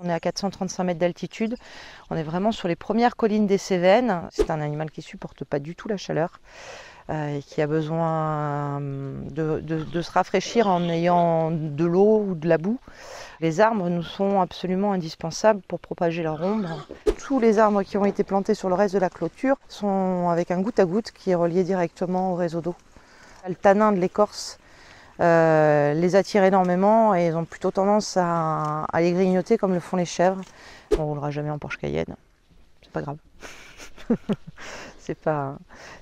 On est à 435 mètres d'altitude, on est vraiment sur les premières collines des Cévennes. C'est un animal qui ne supporte pas du tout la chaleur et qui a besoin de se rafraîchir en ayant de l'eau ou de la boue. Les arbres nous sont absolument indispensables pour propager leur ombre. Tous les arbres qui ont été plantés sur le reste de la clôture sont avec un goutte à goutte qui est relié directement au réseau d'eau. Le tanin de l'écorce les attire énormément et ils ont plutôt tendance à les grignoter comme le font les chèvres. On ne roulera jamais en Porsche Cayenne, c'est pas grave.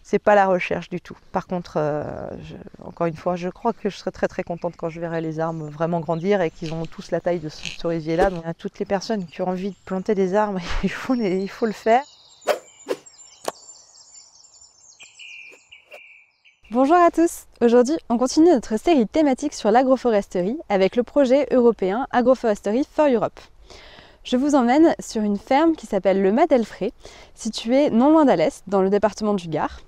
c'est pas la recherche du tout. Par contre, encore une fois, je crois que je serai très contente quand je verrai les arbres vraiment grandir et qu'ils ont tous la taille de ce cerisier-là. Donc à toutes les personnes qui ont envie de planter des arbres, il faut le faire. Bonjour à tous, aujourd'hui on continue notre série thématique sur l'agroforesterie avec le projet européen Agroforestry for Europe. Je vous emmène sur une ferme qui s'appelle le Mas d'Elfray, située non loin d'Alès, dans le département du Gard.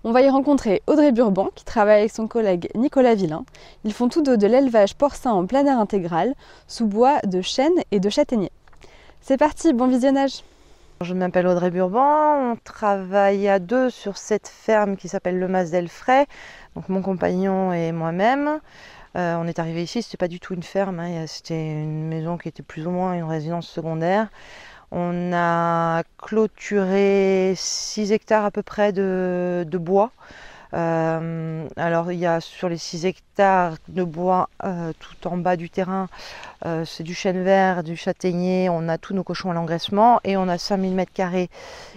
On va y rencontrer Audrey Burban qui travaille avec son collègue Nicolas Villain. Ils font tous deux de l'élevage porcin en plein air intégral, sous bois de chêne et de châtaignier. C'est parti, bon visionnage! Je m'appelle Audrey Burban, on travaille à deux sur cette ferme qui s'appelle le Mas d'Elfray, donc mon compagnon et moi-même. On est arrivé ici, c'était pas du tout une ferme, hein, c'était une maison qui était plus ou moins une résidence secondaire. On a clôturé 6 hectares à peu près de bois. Alors il y a sur les 6 hectares de bois tout en bas du terrain, c'est du chêne vert, du châtaignier, on a tous nos cochons à l'engraissement et on a 5000 m²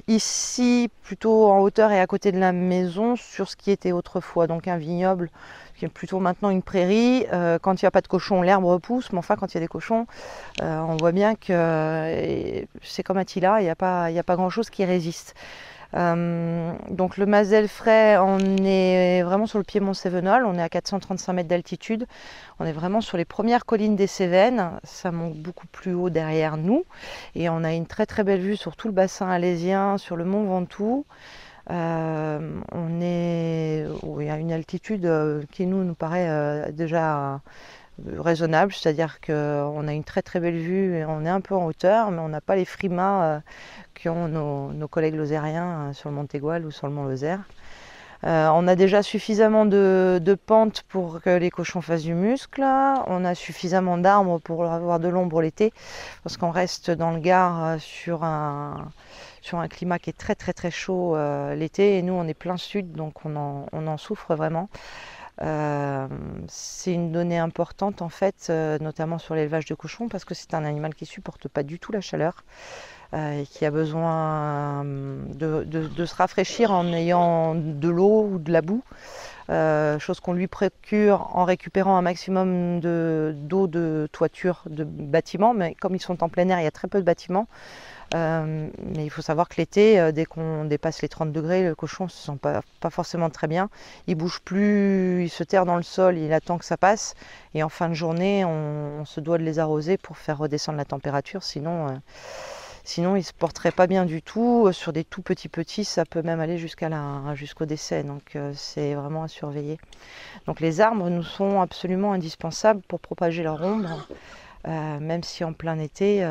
ici plutôt en hauteur et à côté de la maison sur ce qui était autrefois donc un vignoble qui est plutôt maintenant une prairie. Quand il n'y a pas de cochons, l'herbe repousse, mais enfin quand il y a des cochons, on voit bien que c'est comme Attila, il n'y a pas grand chose qui résiste. Donc le Mas d'Elfray, on est vraiment sur le piémont cévenol, on est à 435 mètres d'altitude, on est vraiment sur les premières collines des Cévennes, ça monte beaucoup plus haut derrière nous et on a une très belle vue sur tout le bassin alésien, sur le mont Ventoux. On est à une altitude qui nous paraît déjà raisonnable, c'est-à-dire qu'on a une très belle vue et on est un peu en hauteur, mais on n'a pas les frimas qu'ont nos collègues lozériens sur le mont Tegual ou sur le mont Lozère. On a déjà suffisamment de pente pour que les cochons fassent du muscle, on a suffisamment d'arbres pour avoir de l'ombre l'été, parce qu'on reste dans le Gard sur un climat qui est très chaud l'été, et nous on est plein sud, donc on en souffre vraiment. C'est une donnée importante en fait, notamment sur l'élevage de cochons, parce que c'est un animal qui ne supporte pas du tout la chaleur et qui a besoin de se rafraîchir en ayant de l'eau ou de la boue, chose qu'on lui procure en récupérant un maximum d'eau de toiture de bâtiments, mais comme ils sont en plein air, il y a très peu de bâtiments. Mais il faut savoir que l'été, dès qu'on dépasse les 30 degrés, le cochon ne se sent pas forcément très bien. Il bouge plus, il se terre dans le sol, il attend que ça passe. Et en fin de journée, on se doit de les arroser pour faire redescendre la température. Sinon ils ne se porteraient pas bien du tout. Sur des tout petits, ça peut même aller jusqu'au décès. Donc c'est vraiment à surveiller. Donc les arbres nous sont absolument indispensables pour propager leur ombre. Même si en plein été,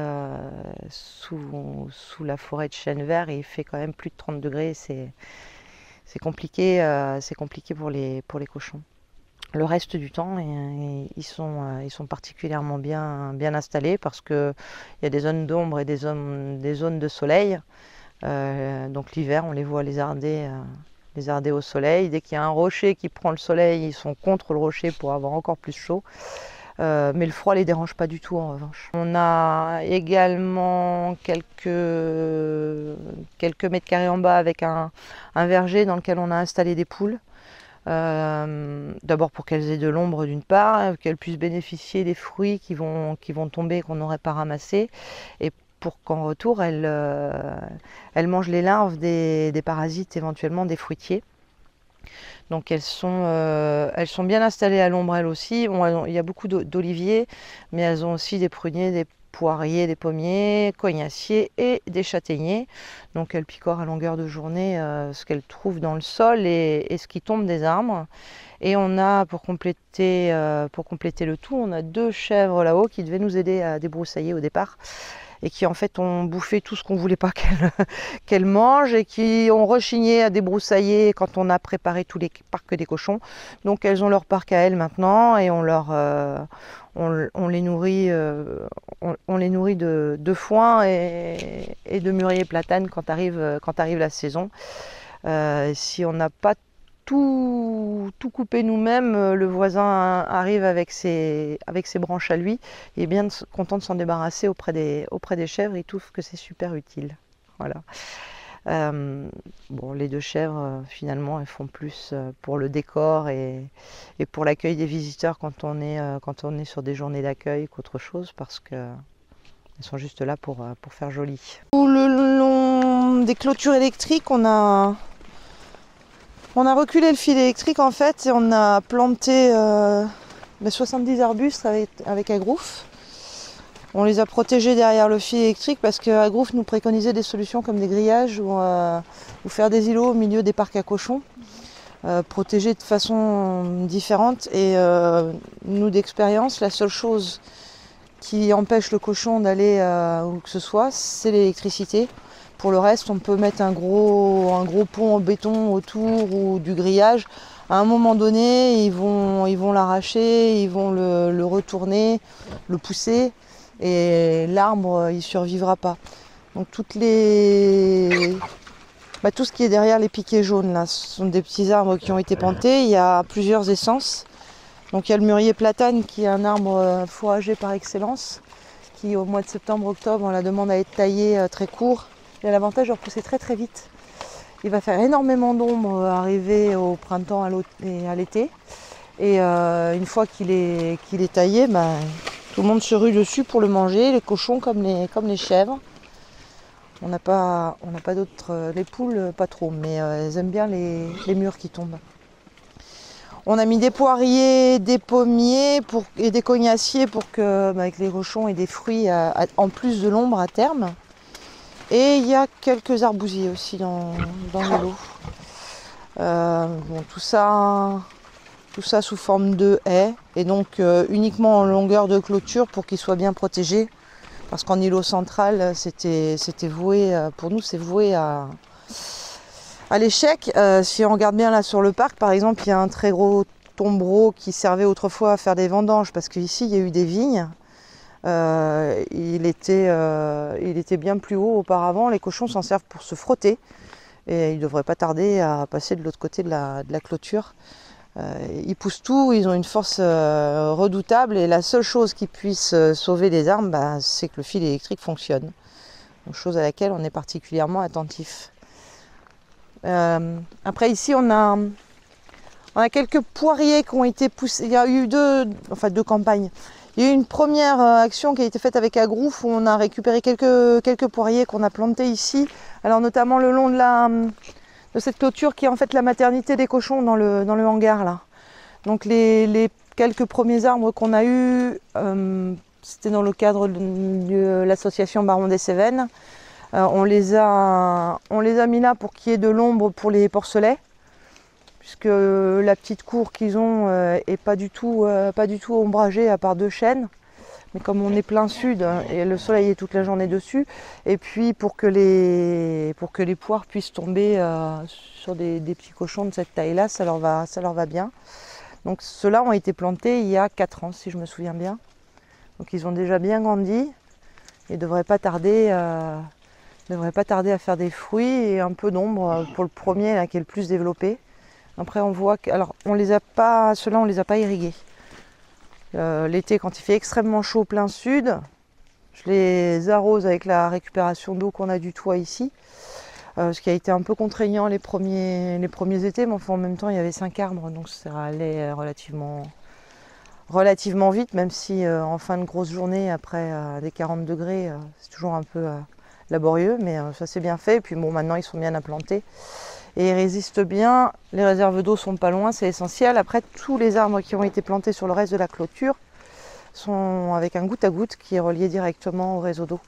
sous la forêt de chêne vert, il fait quand même plus de 30 degrés, c'est compliqué pour les cochons. Le reste du temps, ils sont particulièrement bien installés parce qu'il y a des zones d'ombre et des zones de soleil. Donc l'hiver, on les voit lézarder au soleil. Dès qu'il y a un rocher qui prend le soleil, ils sont contre le rocher pour avoir encore plus chaud. Mais le froid ne les dérange pas du tout en revanche. On a également quelques mètres carrés en bas avec un verger dans lequel on a installé des poules. D'abord pour qu'elles aient de l'ombre d'une part, qu'elles puissent bénéficier des fruits qui vont tomber qu'on n'aurait pas ramassés, et pour qu'en retour elles mangent les larves des parasites, éventuellement des fruitiers. Donc elles sont bien installées à l'ombre elles aussi. Bon, il y a beaucoup d'oliviers, mais elles ont aussi des pruniers, des poiriers, des pommiers, cognaciers et des châtaigniers. Donc elle picore à longueur de journée ce qu'elle trouve dans le sol et ce qui tombe des arbres. Et on a, pour compléter le tout, on a 2 chèvres là-haut qui devaient nous aider à débroussailler au départ et qui en fait ont bouffé tout ce qu'on ne voulait pas qu'elles mangent et qui ont rechigné à débroussailler quand on a préparé tous les parcs des cochons. Donc elles ont leur parc à elles maintenant et on les nourrit, on les nourrit de foin et de mûrier platane quand arrive la saison. Si on n'a pas tout coupé nous-mêmes, le voisin arrive avec ses branches à lui. Il est bien content de s'en débarrasser auprès des chèvres. Il trouve que c'est super utile. Voilà. Bon, les 2 chèvres, finalement, elles font plus pour le décor et pour l'accueil des visiteurs quand on est sur des journées d'accueil qu'autre chose, parce qu'elles sont juste là pour faire joli. Tout le long des clôtures électriques, on a reculé le fil électrique en fait et on a planté 70 arbustes avec agrouf. On les a protégés derrière le fil électrique parce que agrouf nous préconisait des solutions comme des grillages ou faire des îlots au milieu des parcs à cochons, protégés de façon différente. Et nous d'expérience, la seule chose qui empêche le cochon d'aller où que ce soit, c'est l'électricité. Pour le reste, on peut mettre un gros pont en béton autour ou du grillage. À un moment donné, ils vont l'arracher, ils vont le retourner, le pousser, et l'arbre, il ne survivra pas. Donc tout ce qui est derrière les piquets jaunes, là, ce sont des petits arbres qui ont été plantés. Il y a plusieurs essences. Donc il y a le mûrier platane qui est un arbre fourrager par excellence, qui au mois de septembre-octobre, on la demande à être taillé très court. Il a l'avantage de repousser très très vite. Il va faire énormément d'ombre arrivé au printemps et à l'été. Et une fois qu'il est taillé, tout le monde se rue dessus pour le manger, les cochons comme les chèvres. On n'a pas d'autres, les poules pas trop, mais elles aiment bien les mûres qui tombent. On a mis des poiriers, des pommiers et des cognaciers pour que avec les cochons aient des fruits en plus de l'ombre à terme. Et il y a quelques arbousiers aussi dans le lot. Bon, tout ça sous forme de haies et donc uniquement en longueur de clôture pour qu'ils soient bien protégés. Parce qu'en îlot central, c'était voué, pour nous, c'est voué à l'échec. Si on regarde bien là sur le parc, par exemple, il y a un très gros tombereau qui servait autrefois à faire des vendanges parce qu'ici il y a eu des vignes. Il était bien plus haut auparavant. Les cochons s'en servent pour se frotter et ils ne devraient pas tarder à passer de l'autre côté de la clôture. Ils poussent tout, ils ont une force redoutable et la seule chose qui puisse sauver les arbres, c'est que le fil électrique fonctionne. Donc, chose à laquelle on est particulièrement attentif. Après ici on a quelques poiriers qui ont été poussés. Il y a eu deux campagnes. Il y a eu une première action qui a été faite avec agrouf où on a récupéré quelques poiriers qu'on a plantés ici. Alors notamment le long de cette clôture qui est en fait la maternité des cochons dans le hangar là. Donc les quelques premiers arbres qu'on a eus, c'était dans le cadre de l'association Baron des Cévennes. On les a mis là pour qu'il y ait de l'ombre pour les porcelets, puisque la petite cour qu'ils ont est pas du tout ombragée à part 2 chênes. Mais comme on est plein sud et le soleil est toute la journée dessus, et puis pour que les poires puissent tomber sur des petits cochons de cette taille-là, ça leur va bien. Donc ceux-là ont été plantés il y a 4 ans, si je me souviens bien. Donc ils ont déjà bien grandi et ne devraient pas tarder à faire des fruits et un peu d'ombre pour le premier là, qui est le plus développé. Après on voit que, alors ceux-là on les a pas irrigués. L'été quand il fait extrêmement chaud plein sud, je les arrose avec la récupération d'eau qu'on a du toit ici. Ce qui a été un peu contraignant les premiers étés, mais enfin, en même temps il y avait 5 arbres donc ça allait relativement vite, même si en fin de grosse journée après des 40 degrés c'est toujours un peu laborieux, mais ça s'est bien fait. Et puis bon, maintenant ils sont bien implantés et ils résistent bien. Les réserves d'eau sont pas loin, c'est essentiel. Après tous les arbres qui ont été plantés sur le reste de la clôture sont avec un goutte à goutte qui est relié directement au réseau d'eau.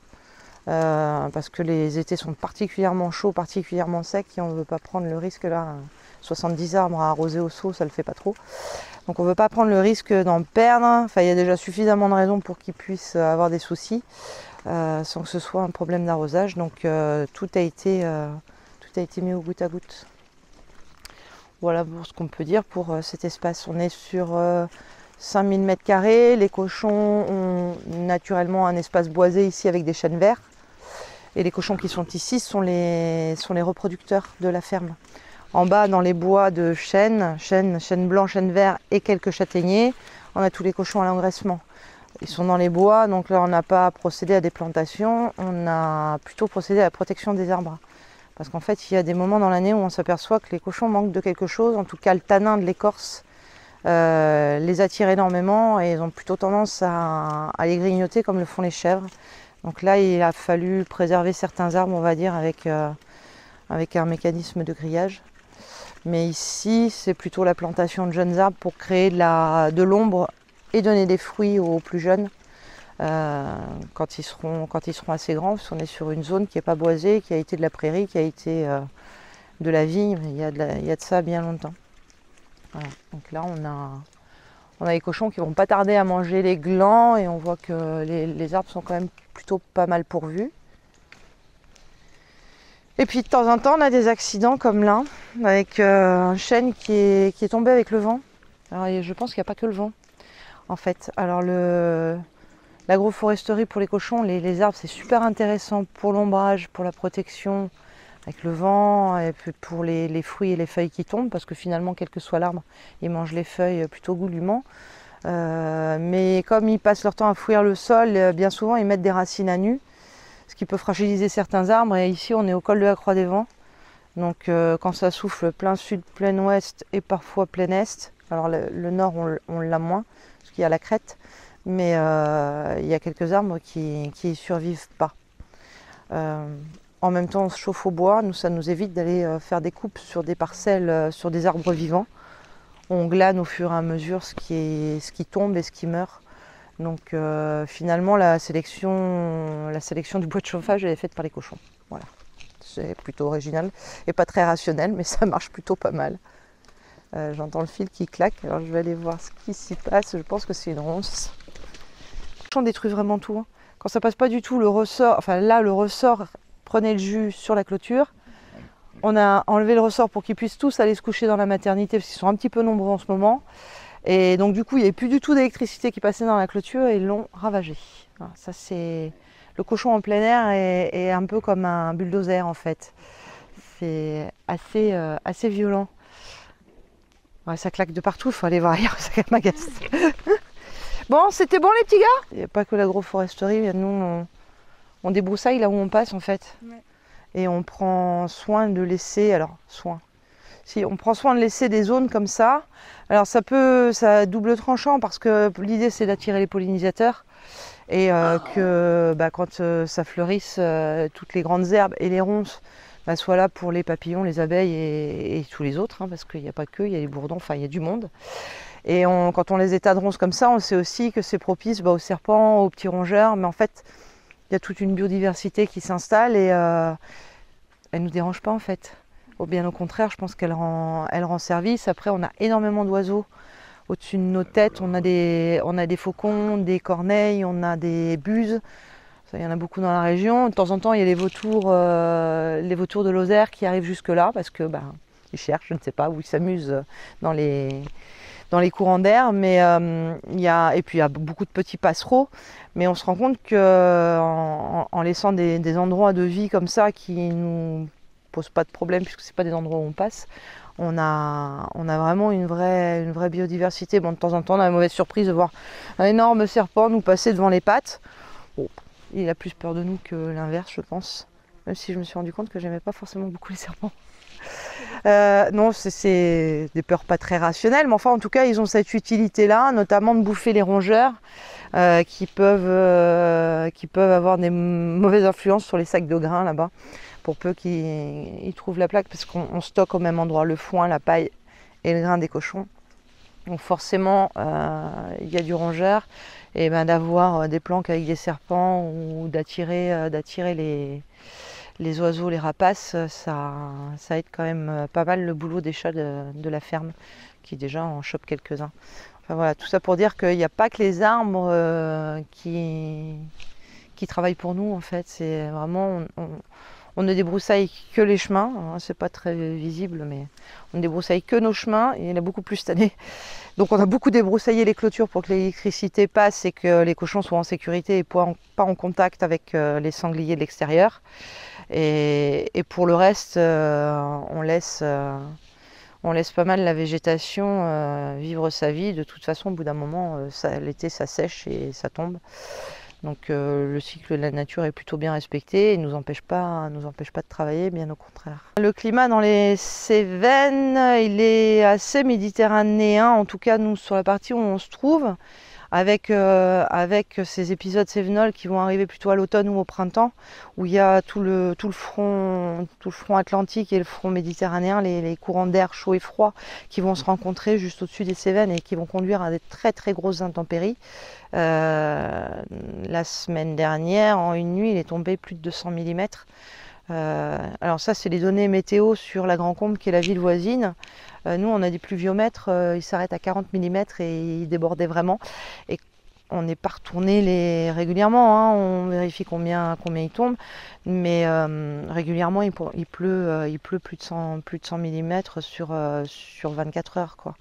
Parce que les étés sont particulièrement chauds, particulièrement secs, et on ne veut pas prendre le risque là. 70 arbres à arroser au seau, ça ne le fait pas trop. Donc on ne veut pas prendre le risque d'en perdre. Enfin, il y a déjà suffisamment de raisons pour qu'ils puissent avoir des soucis sans que ce soit un problème d'arrosage. Donc tout a été mis au goutte à goutte. Voilà pour ce qu'on peut dire pour cet espace. On est sur 5000 m². Les cochons ont naturellement un espace boisé ici avec des chênes verts. Et les cochons qui sont ici sont les reproducteurs de la ferme. En bas, dans les bois de chêne blanc, chêne vert et quelques châtaigniers, on a tous les cochons à l'engraissement. Ils sont dans les bois, donc là on n'a pas procédé à des plantations, on a plutôt procédé à la protection des arbres. Parce qu'en fait, il y a des moments dans l'année où on s'aperçoit que les cochons manquent de quelque chose, en tout cas le tanin de l'écorce les attire énormément et ils ont plutôt tendance à les grignoter comme le font les chèvres. Donc là, il a fallu préserver certains arbres, on va dire, avec un mécanisme de grillage. Mais ici, c'est plutôt la plantation de jeunes arbres pour créer de l'ombre et donner des fruits aux plus jeunes quand ils seront assez grands. Parce qu'on est sur une zone qui n'est pas boisée, qui a été de la prairie, qui a été de la vigne, il y a de ça bien longtemps. Voilà. Donc là, on a les cochons qui vont pas tarder à manger les glands et on voit que les arbres sont quand même plutôt pas mal pourvus. Et puis de temps en temps, on a des accidents comme là, avec un chêne qui est tombé avec le vent. Alors je pense qu'il n'y a pas que le vent, en fait. Alors l'agroforesterie pour les cochons, les arbres, c'est super intéressant pour l'ombrage, pour la protection, avec le vent, et puis pour les fruits et les feuilles qui tombent, parce que finalement, quel que soit l'arbre, ils mangent les feuilles plutôt goulûment. Mais comme ils passent leur temps à fouiller le sol, bien souvent, ils mettent des racines à nu, ce qui peut fragiliser certains arbres. Et ici, on est au col de la Croix des Vents. Donc quand ça souffle plein sud, plein ouest et parfois plein est, alors le nord, on l'a moins, parce qu'il y a la crête, mais il y a quelques arbres qui ne survivent pas. En même temps, on se chauffe au bois. Nous, ça nous évite d'aller faire des coupes sur des parcelles, sur des arbres vivants. On glane au fur et à mesure ce qui tombe et ce qui meurt. Donc finalement, la sélection du bois de chauffage, elle est faite par les cochons. Voilà. C'est plutôt original et pas très rationnel, mais ça marche plutôt pas mal. J'entends le fil qui claque, alors je vais aller voir ce qui s'y passe. Je pense que c'est une ronce. Les cochons détruisent vraiment tout. Hein. Quand ça passe pas du tout, le ressort, enfin là, le ressort prenait le jus sur la clôture. On a enlevé le ressort pour qu'ils puissent tous aller se coucher dans la maternité, parce qu'ils sont un petit peu nombreux en ce moment. Et donc du coup, il n'y avait plus du tout d'électricité qui passait dans la clôture et ils l'ont ravagé. Voilà, ça c'est... Le cochon en plein air est un peu comme un bulldozer en fait. C'est assez violent. Ouais, ça claque de partout, il faut aller voir ailleurs, ça m'agace. Bon, c'était bon les petits gars? Il n'y a pas que l'agroforesterie, nous on débroussaille là où on passe en fait. Ouais. Et on prend soin de laisser, on prend soin de laisser des zones comme ça. Alors ça a double tranchant parce que l'idée c'est d'attirer les pollinisateurs et que quand ça fleurisse, toutes les grandes herbes et les ronces soient là pour les papillons, les abeilles et tous les autres, hein, parce qu'il n'y a pas que, il y a les bourdons, enfin il y a du monde. Et quand on les états de ronces comme ça, on sait aussi que c'est propice aux serpents, aux petits rongeurs, mais en fait il y a toute une biodiversité qui s'installe et elle ne nous dérange pas en fait. Bien au contraire, je pense qu'elle rend service. Après, on a énormément d'oiseaux au-dessus de nos têtes. On a des faucons, des corneilles, on a des buses. Ça, il y en a beaucoup dans la région. De temps en temps, il y a les vautours de Lozère qui arrivent jusque-là parce que ils cherchent, je ne sais pas, où ils s'amusent dans les courants d'air. Mais et puis il y a beaucoup de petits passereaux. Mais on se rend compte qu'en laissant des endroits de vie comme ça qui nous pose pas de problème puisque c'est pas des endroits où on passe. On a vraiment une vraie biodiversité. Bon, de temps en temps, on a la mauvaise surprise de voir un énorme serpent nous passer devant les pattes. Bon, il a plus peur de nous que l'inverse, je pense. Même si je me suis rendu compte que j'aimais pas forcément beaucoup les serpents. Non, c'est des peurs pas très rationnelles, mais enfin, en tout cas, ils ont cette utilité-là, notamment de bouffer les rongeurs qui peuvent avoir des mauvaises influences sur les sacs de grains là-bas. Pour peu qu'ils trouvent la plaque, parce qu'on stocke au même endroit le foin, la paille et le grain des cochons. Donc forcément, il y a du rongeur. et ben, d'avoir des planques avec des serpents ou d'attirer les oiseaux, les rapaces, ça aide quand même pas mal le boulot des chats de la ferme, qui déjà en chopent quelques-uns. Enfin, voilà, tout ça pour dire qu'il n'y a pas que les arbres qui travaillent pour nous en fait. C'est vraiment, on ne débroussaille que les chemins, hein, c'est pas très visible, mais on ne débroussaille que nos chemins, et il y en a beaucoup plus cette année. Donc on a beaucoup débroussaillé les clôtures pour que l'électricité passe et que les cochons soient en sécurité et pas en contact avec les sangliers de l'extérieur. Et pour le reste, on laisse pas mal la végétation vivre sa vie. De toute façon, au bout d'un moment, l'été, ça sèche et ça tombe. Donc le cycle de la nature est plutôt bien respecté et ne nous empêche pas de travailler, bien au contraire. Le climat dans les Cévennes, il est assez méditerranéen, en tout cas nous sur la partie où on se trouve, avec ces épisodes cévenols qui vont arriver plutôt à l'automne ou au printemps, où il y a tout le front atlantique et le front méditerranéen, les courants d'air chaud et froid qui vont se rencontrer juste au-dessus des Cévennes et qui vont conduire à des très très grosses intempéries. La semaine dernière, en une nuit, il est tombé plus de 200 mm. Alors ça, c'est les données météo sur la Grand Combe, qui est la ville voisine. Nous, on a des pluviomètres, ils s'arrêtent à 40 mm et ils débordaient vraiment. Et on n'est pas retourné régulièrement, hein, on vérifie combien il tombe, mais régulièrement il pleut plus de 100 mm sur 24 heures, quoi.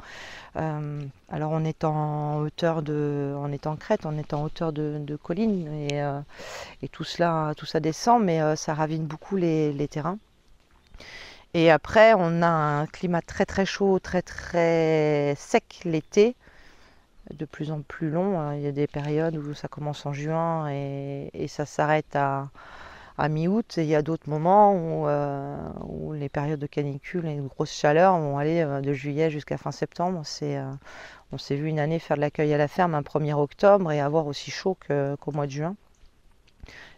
Alors on est en crête, on est en hauteur de colline, et tout ça descend, mais ça ravine beaucoup les terrains. Et après, on a un climat très très chaud, très très sec l'été, de plus en plus long. Il y a des périodes où ça commence en juin et ça s'arrête à mi-août. Et il y a d'autres moments où les périodes de canicule et de grosses chaleurs vont aller de juillet jusqu'à fin septembre. On s'est vu une année faire de l'accueil à la ferme un 1er octobre et avoir aussi chaud qu'au mois de juin,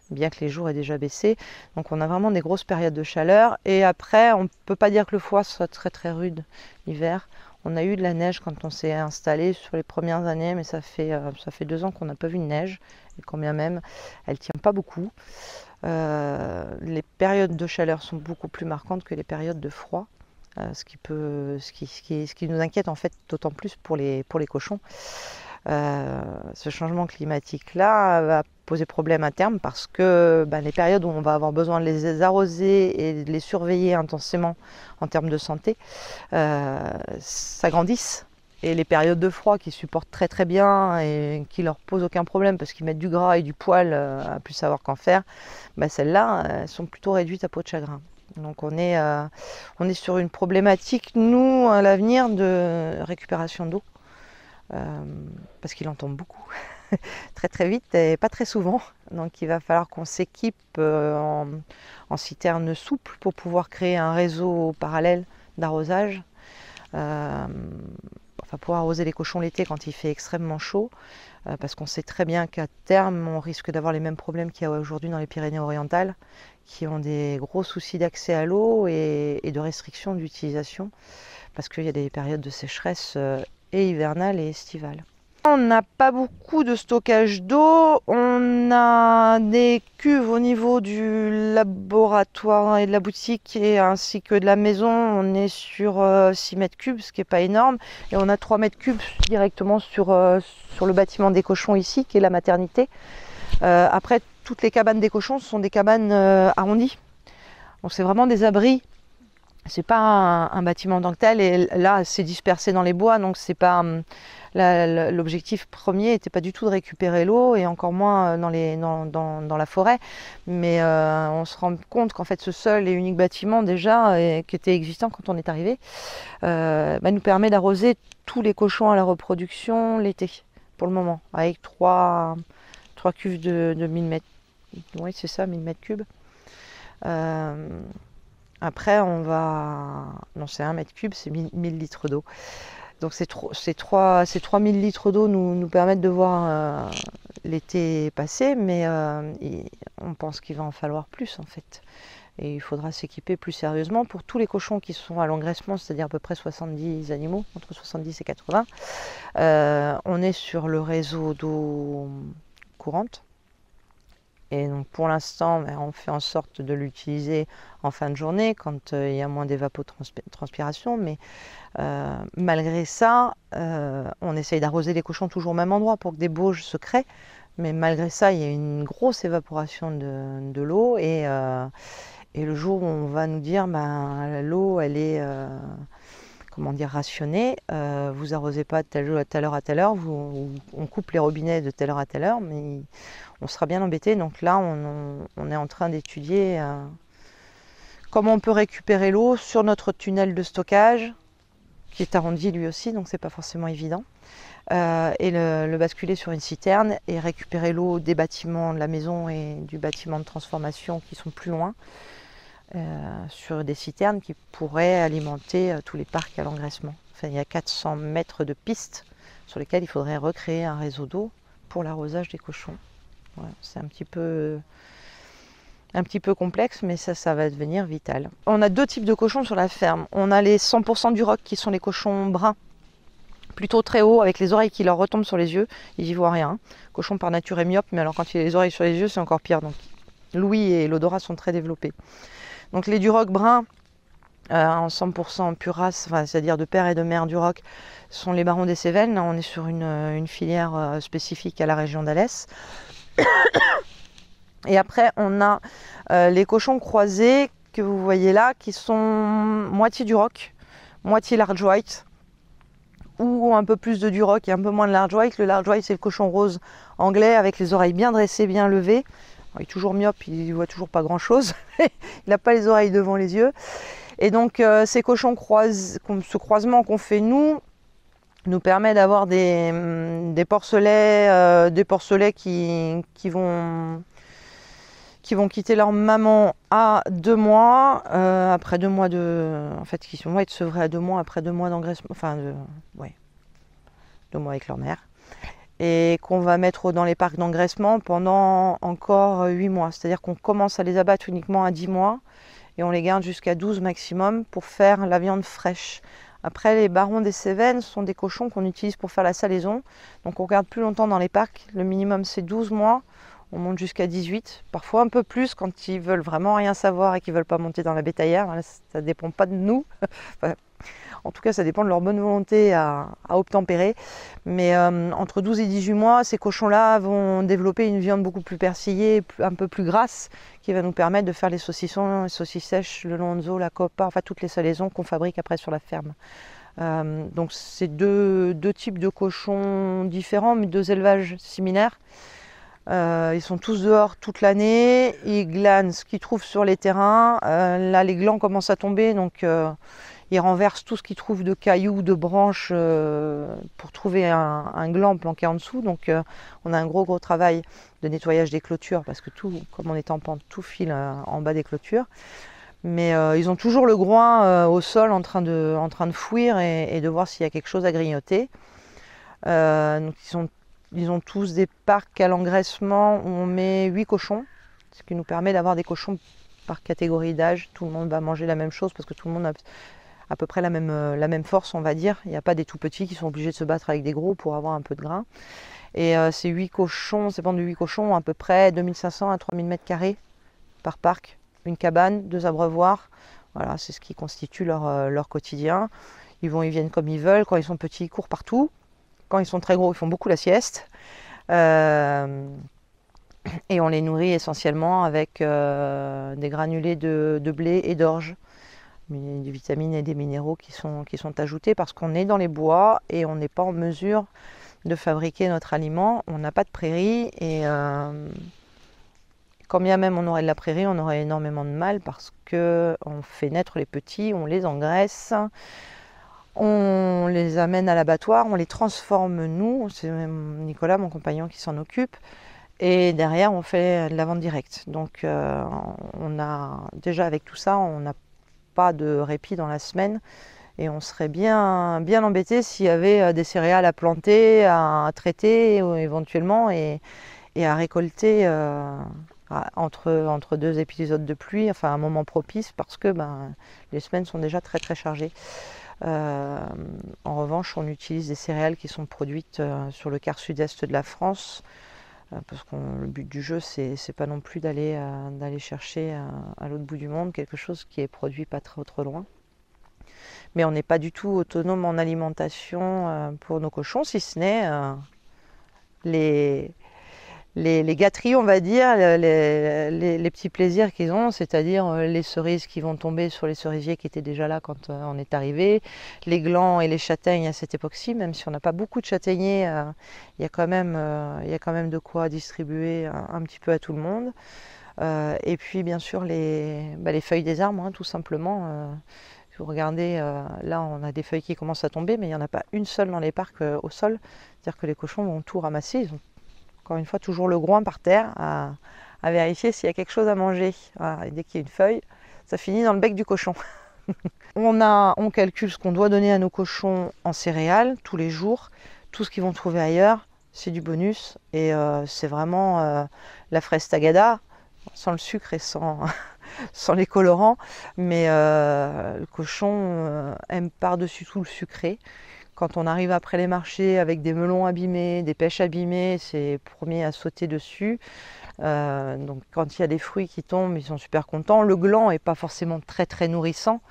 bien que les jours aient déjà baissé. Donc on a vraiment des grosses périodes de chaleur. Et après, on ne peut pas dire que le froid soit très très rude l'hiver. On a eu de la neige quand on s'est installé sur les premières années, mais ça fait 2 ans qu'on n'a pas vu de neige. Et quand bien même, elle ne tient pas beaucoup. Les périodes de chaleur sont beaucoup plus marquantes que les périodes de froid. Ce qui nous inquiète en fait d'autant plus pour les cochons. Ce changement climatique-là va poser problème à terme parce que les périodes où on va avoir besoin de les arroser et de les surveiller intensément en termes de santé s'agrandissent. Et les périodes de froid qui supportent très très bien et qui leur posent aucun problème parce qu'ils mettent du gras et du poil à plus savoir qu'en faire, celles-là elles sont plutôt réduites à peau de chagrin. Donc on est sur une problématique, nous, à l'avenir, de récupération d'eau. Parce qu'il en tombe beaucoup, très très vite et pas très souvent. Donc il va falloir qu'on s'équipe en citernes souples pour pouvoir créer un réseau parallèle d'arrosage. Pour arroser les cochons l'été quand il fait extrêmement chaud, parce qu'on sait très bien qu'à terme on risque d'avoir les mêmes problèmes qu'il y a aujourd'hui dans les Pyrénées-Orientales, qui ont des gros soucis d'accès à l'eau et de restriction d'utilisation, parce qu'il y a des périodes de sécheresse et hivernale et estivale. On n'a pas beaucoup de stockage d'eau, on a des cuves au niveau du laboratoire et de la boutique ainsi que de la maison. On est sur 6 mètres cubes, ce qui n'est pas énorme, et on a 3 mètres cubes directement sur le bâtiment des cochons ici, qui est la maternité. Après, toutes les cabanes des cochons sont des cabanes arrondies, donc c'est vraiment des abris. C'est pas un bâtiment en tant que tel, et là c'est dispersé dans les bois, donc c'est pas l'objectif premier n'était pas du tout de récupérer l'eau, et encore moins dans la forêt, mais on se rend compte qu'en fait ce seul et unique bâtiment déjà qui était existant quand on est arrivé nous permet d'arroser tous les cochons à la reproduction l'été pour le moment, avec 3 cuves de 1000 mètres, oui c'est ça, 1000 mètres cubes. Après, c'est 1 mètre cube, c'est 1000 litres d'eau. Donc ces 3000 litres d'eau nous permettent de voir l'été passer, mais on pense qu'il va en falloir plus en fait. Et il faudra s'équiper plus sérieusement. Pour tous les cochons qui sont à l'engraissement, c'est-à-dire à peu près 70 animaux, entre 70 et 80, on est sur le réseau d'eau courante. Et donc pour l'instant, on fait en sorte de l'utiliser en fin de journée quand il y a moins d'évapotranspiration. Mais malgré ça, on essaye d'arroser les cochons toujours au même endroit pour que des bauges se créent. Mais malgré ça, il y a une grosse évaporation de l'eau. Et le jour où on va nous dire l'eau, elle est rationnée, vous arrosez pas de telle heure à telle heure, on coupe les robinets de telle heure à telle heure, mais on sera bien embêté. Donc là, on est en train d'étudier comment on peut récupérer l'eau sur notre tunnel de stockage, qui est arrondi lui aussi, donc c'est pas forcément évident. Et le basculer sur une citerne et récupérer l'eau des bâtiments de la maison et du bâtiment de transformation qui sont plus loin, sur des citernes qui pourraient alimenter tous les parcs à l'engraissement. Enfin, il y a 400 mètres de pistes sur lesquelles il faudrait recréer un réseau d'eau pour l'arrosage des cochons. Voilà, c'est un petit peu complexe, mais ça va devenir vital. On a deux types de cochons sur la ferme. On a les 100% du roc qui sont les cochons bruns, plutôt très haut, avec les oreilles qui leur retombent sur les yeux, ils y voient rien. Cochon par nature est myope, mais alors quand il a les oreilles sur les yeux, c'est encore pire. Donc l'ouïe et l'odorat sont très développés. Donc les Duroc bruns, en 100% pure race, c'est-à-dire de père et de mère Duroc, sont les barons des Cévennes. On est sur une filière spécifique à la région d'Alès. Et après, on a les cochons croisés que vous voyez là, qui sont moitié Duroc, moitié large white, ou un peu plus de Duroc et un peu moins de large white. Le large white, c'est le cochon rose anglais avec les oreilles bien dressées, bien levées. Alors, il est toujours myope, il ne voit toujours pas grand-chose. Il n'a pas les oreilles devant les yeux. Et donc, ces cochons ce croisement qu'on fait nous permet d'avoir des porcelets qui vont quitter leur maman à 2 mois, après 2 mois qui vont être sevrés à 2 mois, après 2 mois d'engraissement, 2 mois avec leur mère, et qu'on va mettre dans les parcs d'engraissement pendant encore 8 mois. C'est-à-dire qu'on commence à les abattre uniquement à 10 mois, et on les garde jusqu'à 12 maximum pour faire la viande fraîche. Après, les barons des Cévennes sont des cochons qu'on utilise pour faire la salaison, donc on garde plus longtemps dans les parcs. Le minimum, c'est 12 mois. On monte jusqu'à 18, parfois un peu plus quand ils veulent vraiment rien savoir et qu'ils ne veulent pas monter dans la bétaillère. Ça ne dépend pas de nous. En tout cas, ça dépend de leur bonne volonté à obtempérer. Mais entre 12 et 18 mois, ces cochons-là vont développer une viande beaucoup plus persillée, un peu plus grasse, qui va nous permettre de faire les saucissons, les saucisses sèches, le lonzo, la coppa, enfin toutes les salaisons qu'on fabrique après sur la ferme. Donc c'est deux types de cochons différents, mais 2 élevages similaires. Ils sont tous dehors toute l'année, ils glanent ce qu'ils trouvent sur les terrains. Là, les glands commencent à tomber, donc ils renversent tout ce qu'ils trouvent de cailloux, de branches pour trouver un gland planqué en dessous. Donc on a un gros travail de nettoyage des clôtures, parce que tout, comme on est en pente, tout file en bas des clôtures. Mais ils ont toujours le groin au sol en train de fouir et de voir s'il y a quelque chose à grignoter. Donc ils ont tous des parcs à l'engraissement où on met 8 cochons, ce qui nous permet d'avoir des cochons par catégorie d'âge. Tout le monde va manger la même chose parce que tout le monde a à peu près la même force, on va dire. Il n'y a pas des tout petits qui sont obligés de se battre avec des gros pour avoir un peu de grain. Et ces 8 cochons, ces bandes de 8 cochons ont à peu près 2500 à 3000 mètres carrés par parc. Une cabane, 2 abreuvoirs. Voilà, c'est ce qui constitue leur quotidien. Ils viennent comme ils veulent. Quand ils sont petits, ils courent partout. Quand ils sont très gros, ils font beaucoup la sieste. Et on les nourrit essentiellement avec des granulés de blé et d'orge, des vitamines et des minéraux qui sont ajoutés parce qu'on est dans les bois et on n'est pas en mesure de fabriquer notre aliment. On n'a pas de prairie et quand bien même on aurait de la prairie, on aurait énormément de mal parce qu'on fait naître les petits, on les engraisse. On les amène à l'abattoir, on les transforme nous, c'est Nicolas, mon compagnon, qui s'en occupe. Et derrière, on fait de la vente directe. Donc, on a déjà avec tout ça, on n'a pas de répit dans la semaine. Et on serait bien embêté s'il y avait des céréales à planter, à traiter éventuellement et à récolter entre deux épisodes de pluie, enfin un moment propice parce que les semaines sont déjà très très chargées. En revanche, on utilise des céréales qui sont produites sur le quart sud-est de la France, parce que le but du jeu, c'est pas non plus d'aller chercher à l'autre bout du monde quelque chose qui est produit pas trop loin. Mais on n'est pas du tout autonome en alimentation pour nos cochons, si ce n'est les gâteries, on va dire, les petits plaisirs qu'ils ont, c'est-à-dire les cerises qui vont tomber sur les cerisiers qui étaient déjà là quand on est arrivé, les glands et les châtaignes à cette époque-ci, même si on n'a pas beaucoup de châtaigniers, il y a quand même de quoi distribuer un petit peu à tout le monde. Et puis bien sûr les feuilles des arbres, hein, tout simplement. Si vous regardez, là on a des feuilles qui commencent à tomber, mais il n'y en a pas une seule dans les parcs au sol. C'est-à-dire que les cochons vont tout ramasser. Ils ont encore une fois toujours le groin par terre à vérifier s'il y a quelque chose à manger. Voilà, et dès qu'il y a une feuille, ça finit dans le bec du cochon. On calcule ce qu'on doit donner à nos cochons en céréales tous les jours. Tout ce qu'ils vont trouver ailleurs, c'est du bonus. Et c'est vraiment la fraise tagada, sans le sucre et sans les colorants. Mais le cochon aime par-dessus tout le sucré. Quand on arrive après les marchés avec des melons abîmés, des pêches abîmées, c'est premier à sauter dessus. Donc quand il y a des fruits qui tombent, ils sont super contents. Le gland n'est pas forcément très très nourrissant,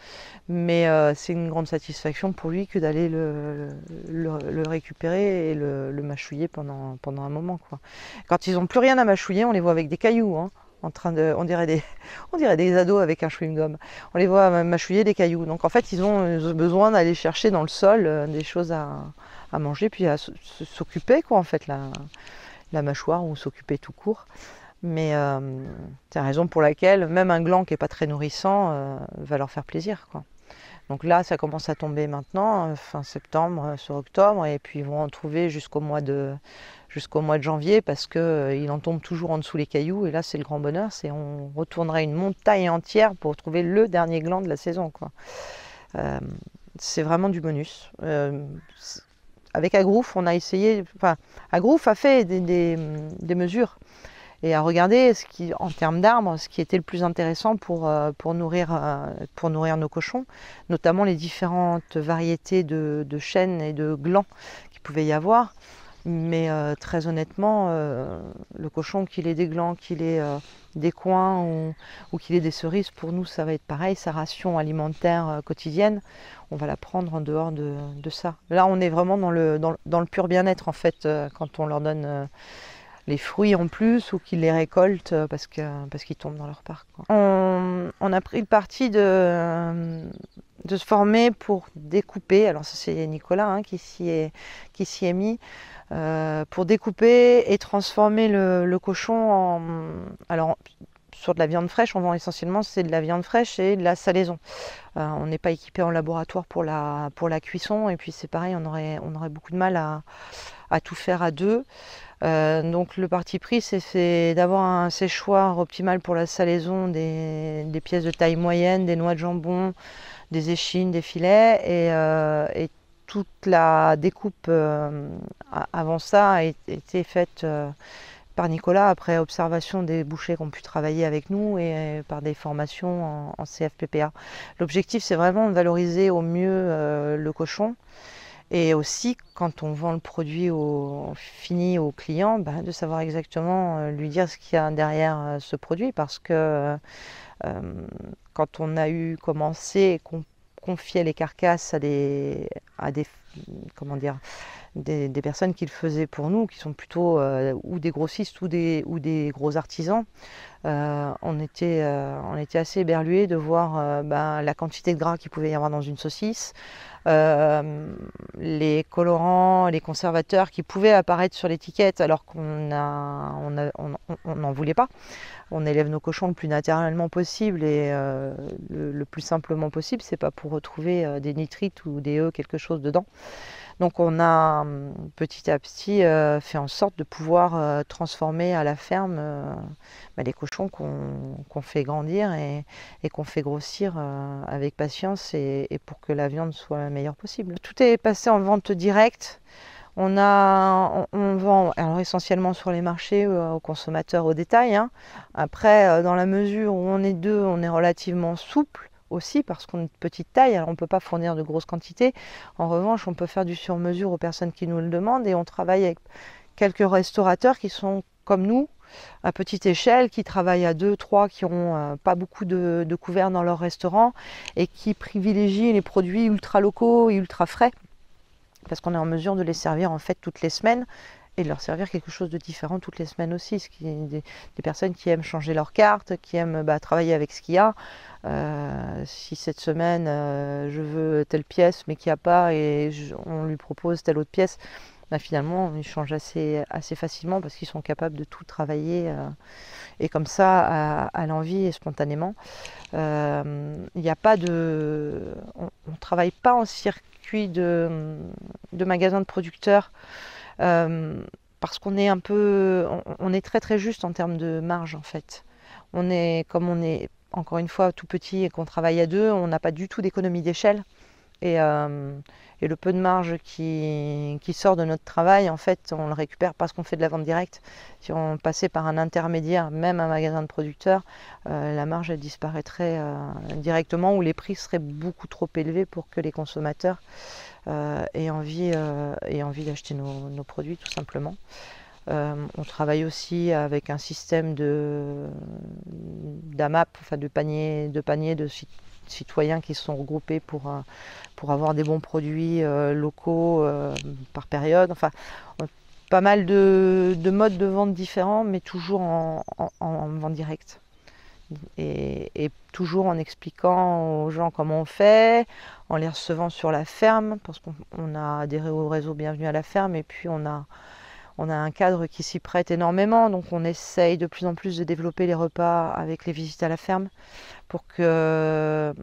mais c'est une grande satisfaction pour lui que d'aller le récupérer et le mâchouiller pendant un moment, quoi. Quand ils n'ont plus rien à mâchouiller, on les voit avec des cailloux, hein, on dirait des ados avec un chewing-gum. On les voit mâchouiller des cailloux. Donc en fait, ils ont besoin d'aller chercher dans le sol des choses à manger, puis à s'occuper, quoi, en fait, la mâchoire, ou s'occuper tout court. Mais c'est la raison pour laquelle même un gland qui n'est pas très nourrissant va leur faire plaisir, quoi. Donc là, ça commence à tomber maintenant, fin septembre, sur octobre, et puis ils vont en trouver jusqu'au mois de janvier, parce qu'il en tombe toujours en dessous les cailloux. Et là, c'est le grand bonheur, on retournerait une montagne entière pour trouver le dernier gland de la saison, quoi. C'est vraiment du bonus. Avec Agrouf, on a essayé, Agrouf a fait des mesures et a regardé en termes d'arbres, ce qui était le plus intéressant pour nourrir nos cochons, notamment les différentes variétés de chênes et de glands qu'il pouvait y avoir. Mais très honnêtement, le cochon, qu'il ait des glands, qu'il ait des coings ou qu'il ait des cerises, pour nous ça va être pareil. Sa ration alimentaire quotidienne, on va la prendre en dehors de ça. Là, on est vraiment dans le pur bien-être, en fait, quand on leur donne les fruits en plus, ou qu'ils les récoltent parce qu'ils tombent dans leur parc, quoi. On a pris le parti de se former pour découper. Alors ça, c'est Nicolas, hein, qui s'y est mis. Pour découper et transformer le cochon alors sur de la viande fraîche. On vend essentiellement, c'est de la viande fraîche et de la salaison. On n'est pas équipé en laboratoire pour la cuisson, et puis c'est pareil, on aurait beaucoup de mal à tout faire à deux. Donc le parti pris, c'est d'avoir un séchoir optimal pour la salaison, des pièces de taille moyenne, des noix de jambon, des échines, des filets, et toute la découpe avant ça a été faite par Nicolas, après observation des bouchers qui ont pu travailler avec nous, et par des formations en CFPPA. L'objectif, c'est vraiment de valoriser au mieux le cochon, et aussi, quand on vend le produit fini au client, de savoir exactement lui dire ce qu'il y a derrière ce produit, parce que quand on a commencé et qu'on confiait les carcasses à des personnes qui le faisaient pour nous, qui sont plutôt ou des grossistes ou des gros artisans, on était assez éberlués de voir la quantité de gras qu'il pouvait y avoir dans une saucisse, les colorants, les conservateurs qui pouvaient apparaître sur l'étiquette alors qu'on n'en voulait pas. On élève nos cochons le plus naturellement possible, et le plus simplement possible. C'est pas pour retrouver des nitrites ou des quelque chose dedans. Donc on a petit à petit fait en sorte de pouvoir transformer à la ferme les cochons qu'on fait grandir et qu'on fait grossir avec patience, et pour que la viande soit la meilleure possible. Tout est passé en vente directe. On vend alors essentiellement sur les marchés aux consommateurs au détail, hein. Après, dans la mesure où on est deux, on est relativement souple aussi parce qu'on est de petite taille, alors on ne peut pas fournir de grosses quantités. En revanche, on peut faire du sur-mesure aux personnes qui nous le demandent et on travaille avec quelques restaurateurs qui sont comme nous, à petite échelle, qui travaillent à 2, 3, qui n'ont pas beaucoup de couverts dans leur restaurant et qui privilégient les produits ultra locaux et ultra frais parce qu'on est en mesure de les servir en fait toutes les semaines et de leur servir quelque chose de différent toutes les semaines aussi. Ce qui est des personnes qui aiment changer leur carte, qui aiment travailler avec ce qu'il y a. Si cette semaine je veux telle pièce mais qu'il n'y a pas et on lui propose telle autre pièce, finalement ils changent assez facilement parce qu'ils sont capables de tout travailler et comme ça à l'envie et spontanément. Il n'y a pas de... On ne travaille pas en circuit de magasins de producteurs parce qu'on est on est très très juste en termes de marge en fait. Comme on est encore une fois tout petit et qu'on travaille à deux, on n'a pas du tout d'économie d'échelle. Et le peu de marge qui sort de notre travail, en fait, on le récupère parce qu'on fait de la vente directe. Si on passait par un intermédiaire, même un magasin de producteurs, la marge elle disparaîtrait directement ou les prix seraient beaucoup trop élevés pour que les consommateurs aient envie d'acheter nos produits tout simplement. On travaille aussi avec un système d'AMAP, enfin de paniers de citoyens qui sont regroupés pour avoir des bons produits locaux par période. Enfin, pas mal de modes de vente différents, mais toujours en vente directe. Et toujours en expliquant aux gens comment on fait, en les recevant sur la ferme, parce qu'on a adhéré au réseau Bienvenue à la ferme, et puis on a un cadre qui s'y prête énormément, donc on essaye de plus en plus de développer les repas avec les visites à la ferme pour que,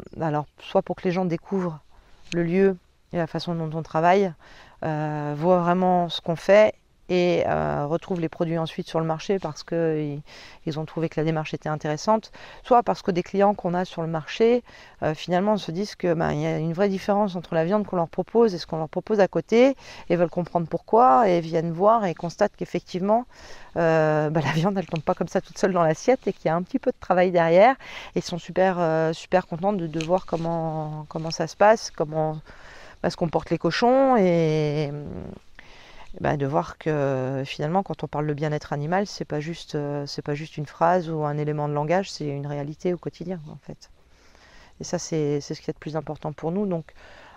soit pour que les gens découvrent le lieu et la façon dont on travaille, voient vraiment ce qu'on fait et retrouvent les produits ensuite sur le marché parce qu'ils ont trouvé que la démarche était intéressante, soit parce que des clients qu'on a sur le marché finalement se disent qu'il y a une vraie différence entre la viande qu'on leur propose et ce qu'on leur propose à côté et veulent comprendre pourquoi et viennent voir et constatent qu'effectivement la viande elle tombe pas comme ça toute seule dans l'assiette et qu'il y a un petit peu de travail derrière et ils sont super contents de voir comment ça se passe, comment se comportent les cochons et de voir que finalement quand on parle de bien-être animal c'est pas juste une phrase ou un élément de langage, c'est une réalité au quotidien en fait. Et ça c'est ce qui est le plus important pour nous. Donc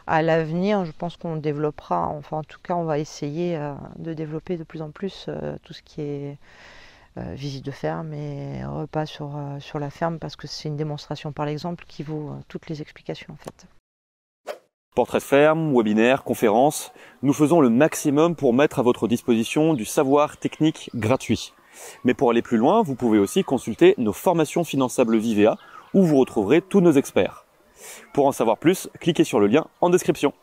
à l'avenir je pense qu'on développera, enfin en tout cas on va essayer de développer de plus en plus tout ce qui est visite de ferme et repas sur la ferme parce que c'est une démonstration par l'exemple qui vaut toutes les explications en fait. Portrait de ferme, webinaire, conférences, nous faisons le maximum pour mettre à votre disposition du savoir technique gratuit. Mais pour aller plus loin, vous pouvez aussi consulter nos formations finançables Vivea où vous retrouverez tous nos experts. Pour en savoir plus, cliquez sur le lien en description.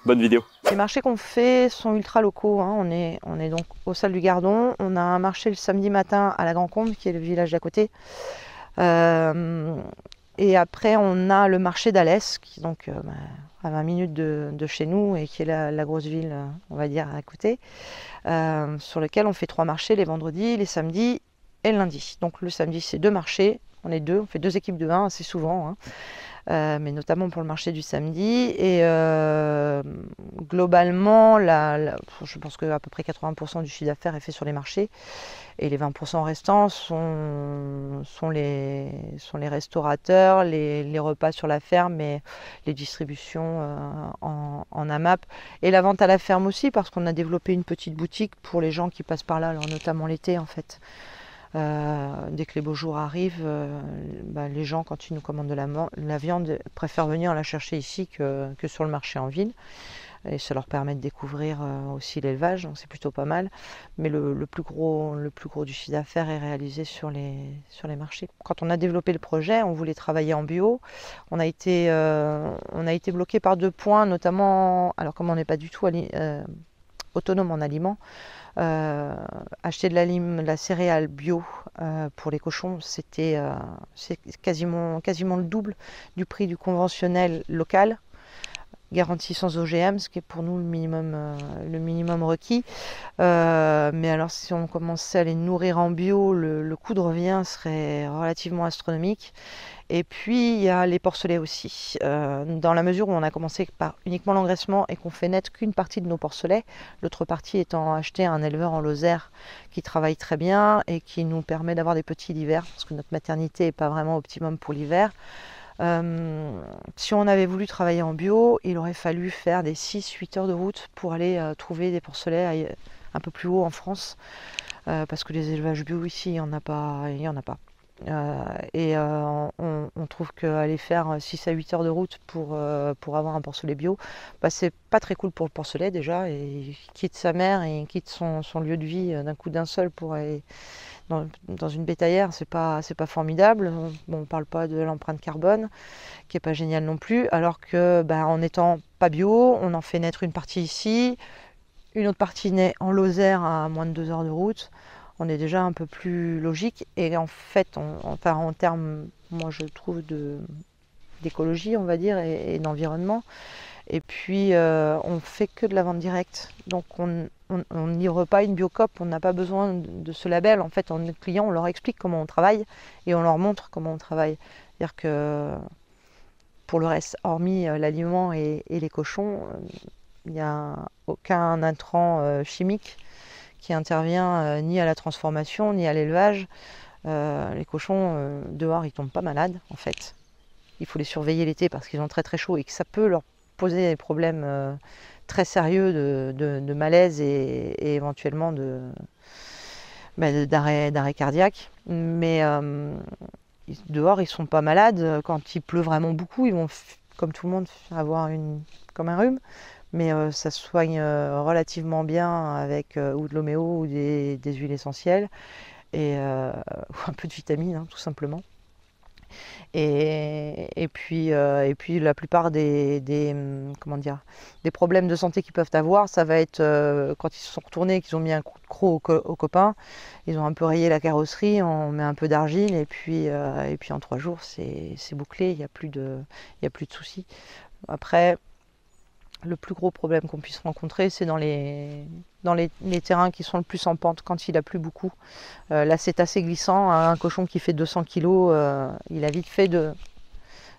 Bonne vidéo. Les marchés qu'on fait sont ultra locaux, hein. On est donc au Salle du Gardon. On a un marché le samedi matin à la Grand-Combe, qui est le village d'à côté. Et après, on a le marché d'Alès, qui est donc à 20 minutes de chez nous et qui est la grosse ville, on va dire, à côté, sur lequel on fait 3 marchés, les vendredis, les samedis et le lundi. Donc le samedi, c'est 2 marchés, on fait 2 équipes de 1 assez souvent, hein. Mais notamment pour le marché du samedi. Et globalement, je pense qu'à peu près 80% du chiffre d'affaires est fait sur les marchés. Et les 20% restants sont les restaurateurs, les repas sur la ferme et les distributions en AMAP. Et la vente à la ferme aussi, parce qu'on a développé une petite boutique pour les gens qui passent par là, alors notamment l'été en fait. Dès que les beaux jours arrivent, les gens, quand ils nous commandent de la viande, préfèrent venir la chercher ici que sur le marché en ville. Et ça leur permet de découvrir aussi l'élevage, donc c'est plutôt pas mal. Mais le plus gros du chiffre d'affaires est réalisé sur les marchés. Quand on a développé le projet, on voulait travailler en bio. On a été bloqué par 2 points, notamment, alors comme on n'est pas du tout autonome en aliments, acheter de la céréale bio pour les cochons, c'est quasiment le double du prix du conventionnel local. garantie sans OGM, ce qui est pour nous le minimum requis. Mais alors si on commençait à les nourrir en bio, le coût de revient serait relativement astronomique. Et puis il y a les porcelets aussi. Dans la mesure où on a commencé par uniquement l'engraissement et qu'on fait naître qu'une partie de nos porcelets, l'autre partie étant achetée à un éleveur en Lozère qui travaille très bien et qui nous permet d'avoir des petits l'hiver, parce que notre maternité n'est pas vraiment optimum pour l'hiver. Si on avait voulu travailler en bio, il aurait fallu faire des 6-8 heures de route pour aller trouver des porcelets un peu plus haut en France, parce que les élevages bio ici, il n'y en a pas. On trouve qu'aller faire 6 à 8 heures de route pour avoir un porcelet bio, c'est pas très cool pour le porcelet déjà, et il quitte sa mère et il quitte son lieu de vie d'un coup d'un seul pour aller dans une bétaillère, c'est pas formidable. On parle pas de l'empreinte carbone qui est pas géniale non plus, alors que en étant pas bio, on en fait naître une partie ici, une autre partie naît en Lozère à moins de 2 heures de route. On est déjà un peu plus logique, et en fait en termes, moi je trouve, d'écologie, on va dire, et d'environnement. Et puis on fait que de la vente directe, donc on n'ouvre pas une Biocop, on n'a pas besoin de ce label. En fait, nos clients, on leur explique comment on travaille et on leur montre comment on travaille. C'est-à-dire que pour le reste, hormis l'aliment et les cochons, il n'y a aucun intrant chimique qui intervient ni à la transformation ni à l'élevage. Les cochons dehors, ils tombent pas malades en fait. Il faut les surveiller l'été parce qu'ils ont très très chaud et que ça peut leur poser des problèmes très sérieux de malaise et éventuellement d'arrêt cardiaque. Mais dehors, ils sont pas malades. Quand il pleut vraiment beaucoup, ils vont, comme tout le monde, avoir comme un rhume. Mais ça se soigne relativement bien avec ou de l'homéo ou des huiles essentielles et ou un peu de vitamines, hein, tout simplement. Et puis la plupart des problèmes de santé qu'ils peuvent avoir, ça va être quand ils se sont retournés, qu'ils ont mis un coup de croc aux copains, ils ont un peu rayé la carrosserie, on met un peu d'argile et puis en 3 jours c'est bouclé, il n'y a plus de soucis. Après, le plus gros problème qu'on puisse rencontrer, c'est dans les terrains qui sont le plus en pente, quand il a plu beaucoup. Là, c'est assez glissant. Un cochon qui fait 200 kg, il a vite fait de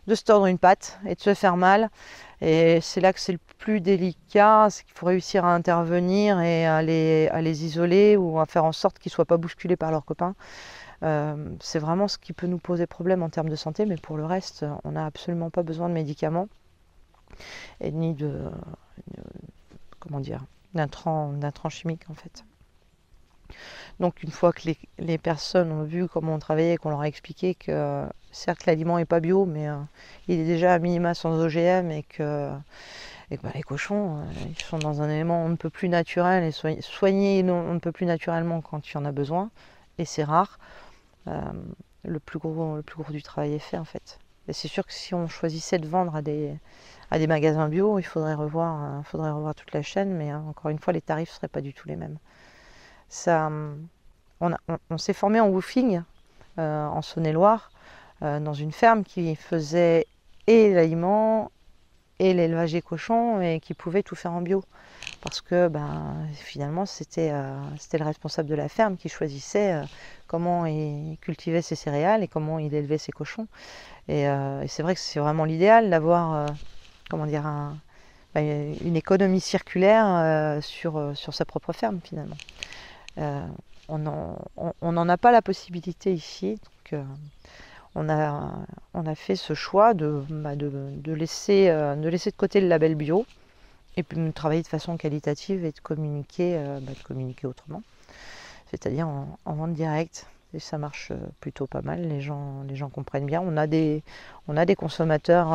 se tordre une patte et de se faire mal. Et c'est là que c'est le plus délicat, c'est qu'il faut réussir à intervenir et à les isoler ou à faire en sorte qu'ils ne soient pas bousculés par leurs copains. C'est vraiment ce qui peut nous poser problème en termes de santé, mais pour le reste, on n'a absolument pas besoin de médicaments et ni d'intrants chimiques en fait. Donc une fois que les personnes ont vu comment on travaillait et qu'on leur a expliqué que certes l'aliment n'est pas bio, mais il est déjà à minima sans OGM et que les cochons ils sont dans un élément on ne peut plus naturel et soigner on ne peut plus naturellement quand il y en a besoin, et c'est rare. Le plus gros du travail est fait en fait. Et c'est sûr que si on choisissait de vendre à des magasins bio, il faudrait revoir toute la chaîne, mais encore une fois, les tarifs ne seraient pas du tout les mêmes. On s'est formé en woofing en Saône-et-Loire, dans une ferme qui faisait et l'aliment et l'élevage des cochons et qui pouvait tout faire en bio. Parce que finalement, c'était le responsable de la ferme qui choisissait comment il cultivait ses céréales et comment il élevait ses cochons. Et c'est vrai que c'est vraiment l'idéal d'avoir une économie circulaire sur sa propre ferme finalement. On n'en a pas la possibilité ici, donc on a fait ce choix de laisser de côté le label bio et puis de travailler de façon qualitative et de communiquer autrement, c'est-à-dire en vente directe. Et ça marche plutôt pas mal, les gens comprennent bien. On a des consommateurs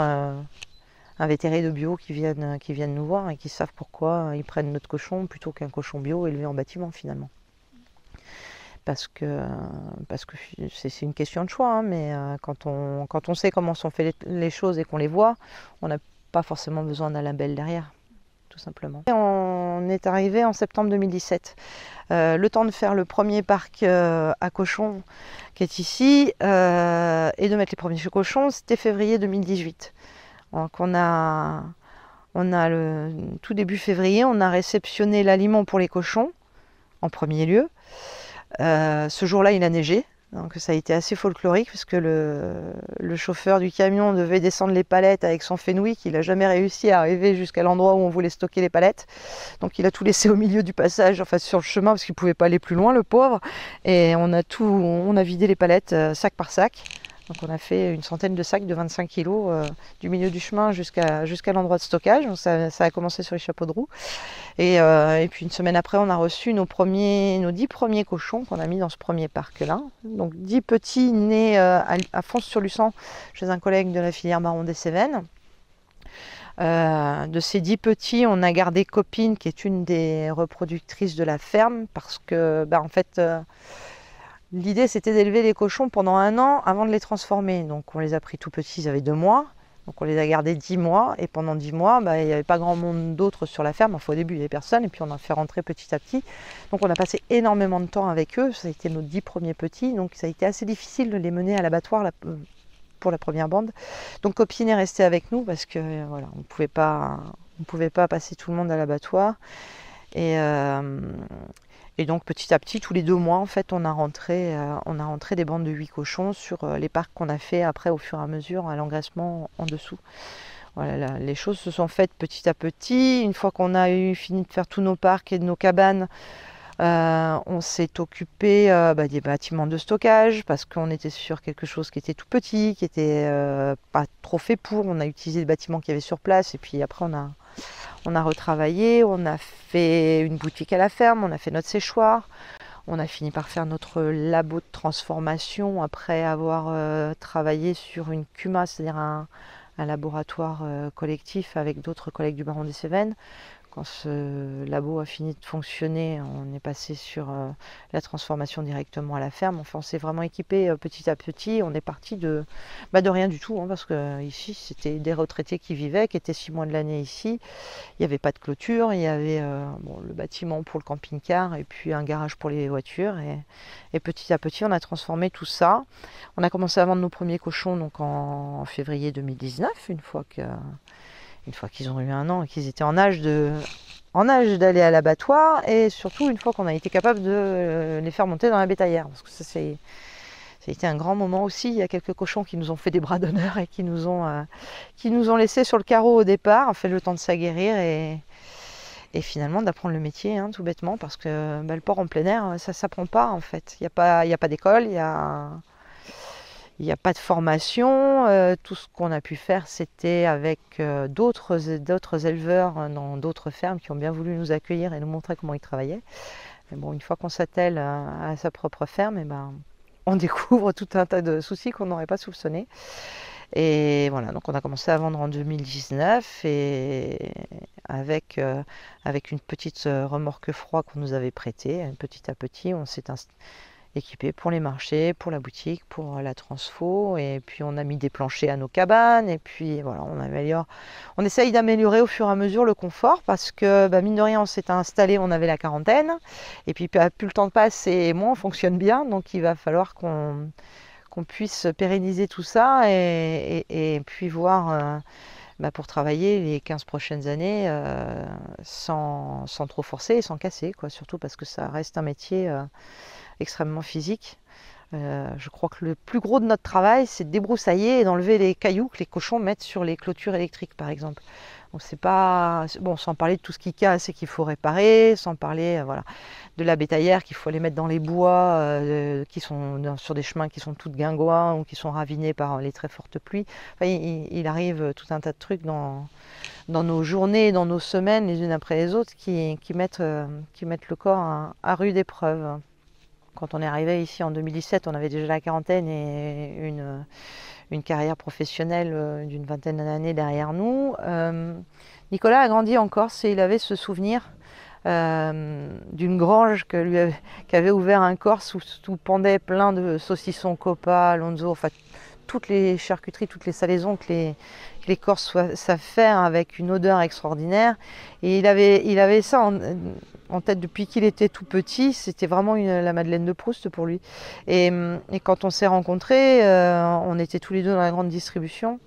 invétérés de bio qui viennent nous voir et qui savent pourquoi ils prennent notre cochon plutôt qu'un cochon bio élevé en bâtiment finalement. Parce que c'est une question de choix, hein, mais quand on sait comment sont faites les choses et qu'on les voit, on n'a pas forcément besoin d'un label derrière, tout simplement. Et on est arrivé en septembre 2017. Le temps de faire le premier parc à cochons qui est ici et de mettre les premiers cochons, c'était février 2018. Donc on a Tout début février, on a réceptionné l'aliment pour les cochons, en premier lieu. Ce jour-là, il a neigé. Donc ça a été assez folklorique parce que le chauffeur du camion devait descendre les palettes avec son Fenwick. Il n'a jamais réussi à arriver jusqu'à l'endroit où on voulait stocker les palettes. Donc il a tout laissé au milieu du passage, enfin sur le chemin parce qu'il ne pouvait pas aller plus loin, le pauvre. Et on a vidé les palettes sac par sac. Donc on a fait une centaine de sacs de 25 kg du milieu du chemin jusqu'à l'endroit de stockage. Donc ça a commencé sur les chapeaux de roue. Et puis une semaine après, on a reçu nos 10 premiers cochons qu'on a mis dans ce premier parc-là. Donc 10 petits nés à Fons-sur-Luçon chez un collègue de la filière Baron des Cévennes. De ces 10 petits, on a gardé Copine, qui est une des reproductrices de la ferme, parce que en fait, l'idée c'était d'élever les cochons pendant 1 an avant de les transformer. Donc on les a pris tout petits, ils avaient 2 mois. Donc on les a gardés 10 mois et pendant 10 mois, il n'y avait pas grand monde d'autres sur la ferme. Enfin, au début, il n'y avait personne et puis on a fait rentrer petit à petit. Donc on a passé énormément de temps avec eux. Ça a été nos 10 premiers petits. Donc ça a été assez difficile de les mener à l'abattoir pour la première bande. Donc Copine est restée avec nous parce que voilà, on ne pouvait pas passer tout le monde à l'abattoir. Et donc petit à petit, tous les 2 mois, en fait, on a rentré des bandes de 8 cochons sur les parcs qu'on a fait après au fur et à mesure à l'engraissement en dessous. Voilà, les choses se sont faites petit à petit. Une fois qu'on a fini de faire tous nos parcs et de nos cabanes, on s'est occupé des bâtiments de stockage parce qu'on était sur quelque chose qui était tout petit, qui était pas trop fait pour. On a utilisé les bâtiments qu'il y avait sur place et puis après on a retravaillé, on a fait une boutique à la ferme, on a fait notre séchoir, on a fini par faire notre labo de transformation après avoir travaillé sur une CUMA, c'est-à-dire un laboratoire collectif avec d'autres collègues du Baron des Cévennes. Quand ce labo a fini de fonctionner, on est passé sur la transformation directement à la ferme. Enfin, on s'est vraiment équipé petit à petit. On est parti de rien du tout, parce que ici, c'était des retraités qui vivaient, qui étaient 6 mois de l'année ici. Il n'y avait pas de clôture, il y avait le bâtiment pour le camping-car et puis un garage pour les voitures. Et petit à petit, on a transformé tout ça. On a commencé à vendre nos premiers cochons donc en février 2019, une fois qu'ils ont eu 1 an et qu'ils étaient en âge d'aller à l'abattoir, et surtout une fois qu'on a été capable de les faire monter dans la bétaillère. Parce que ça a été un grand moment aussi. Il y a quelques cochons qui nous ont fait des bras d'honneur et qui nous ont laissés sur le carreau au départ, fait le temps de s'aguerrir et finalement d'apprendre le métier, tout bêtement, parce que le port en plein air, ça ne s'apprend pas en fait. Il n'y a pas d'école, il n'y a pas de formation. Tout ce qu'on a pu faire, c'était avec d'autres éleveurs dans d'autres fermes qui ont bien voulu nous accueillir et nous montrer comment ils travaillaient. Mais bon, une fois qu'on s'attelle à sa propre ferme, on découvre tout un tas de soucis qu'on n'aurait pas soupçonnés. Et voilà, donc on a commencé à vendre en 2019 et avec une petite remorque froid qu'on nous avait prêtée. Petit à petit, on s'est équipé pour les marchés, pour la boutique, pour la transfo, et puis on a mis des planchers à nos cabanes, et puis voilà, on essaye d'améliorer au fur et à mesure le confort, parce que mine de rien, on s'est installé, on avait la quarantaine, et puis plus le temps passe et moins on fonctionne bien, donc il va falloir qu'on puisse pérenniser tout ça et puis voir pour travailler les 15 prochaines années sans trop forcer et sans casser, surtout parce que ça reste un métier extrêmement physique. Je crois que le plus gros de notre travail, c'est de débroussailler et d'enlever les cailloux que les cochons mettent sur les clôtures électriques, par exemple. Donc c'est pas bon, sans parler de tout ce qui casse et qu'il faut réparer, sans parler de la bétaillère qu'il faut aller mettre dans les bois qui sont sur des chemins qui sont toutes guingois ou qui sont ravinés par les très fortes pluies. Enfin, il arrive tout un tas de trucs dans nos journées, dans nos semaines, les unes après les autres, qui mettent le corps à rude épreuve. Quand on est arrivé ici en 2017, on avait déjà la quarantaine et une carrière professionnelle d'une vingtaine d'années derrière nous. Nicolas a grandi en Corse et il avait ce souvenir d'une grange qu'avait ouvert un Corse où pendait plein de saucissons Copa, Alonso, enfin toutes les charcuteries, toutes les salaisons que les Corses savent faire avec une odeur extraordinaire. Et il avait ça en tête depuis qu'il était tout petit. C'était vraiment la Madeleine de Proust pour lui. Et quand on s'est rencontrés, on était tous les deux dans la grande distribution.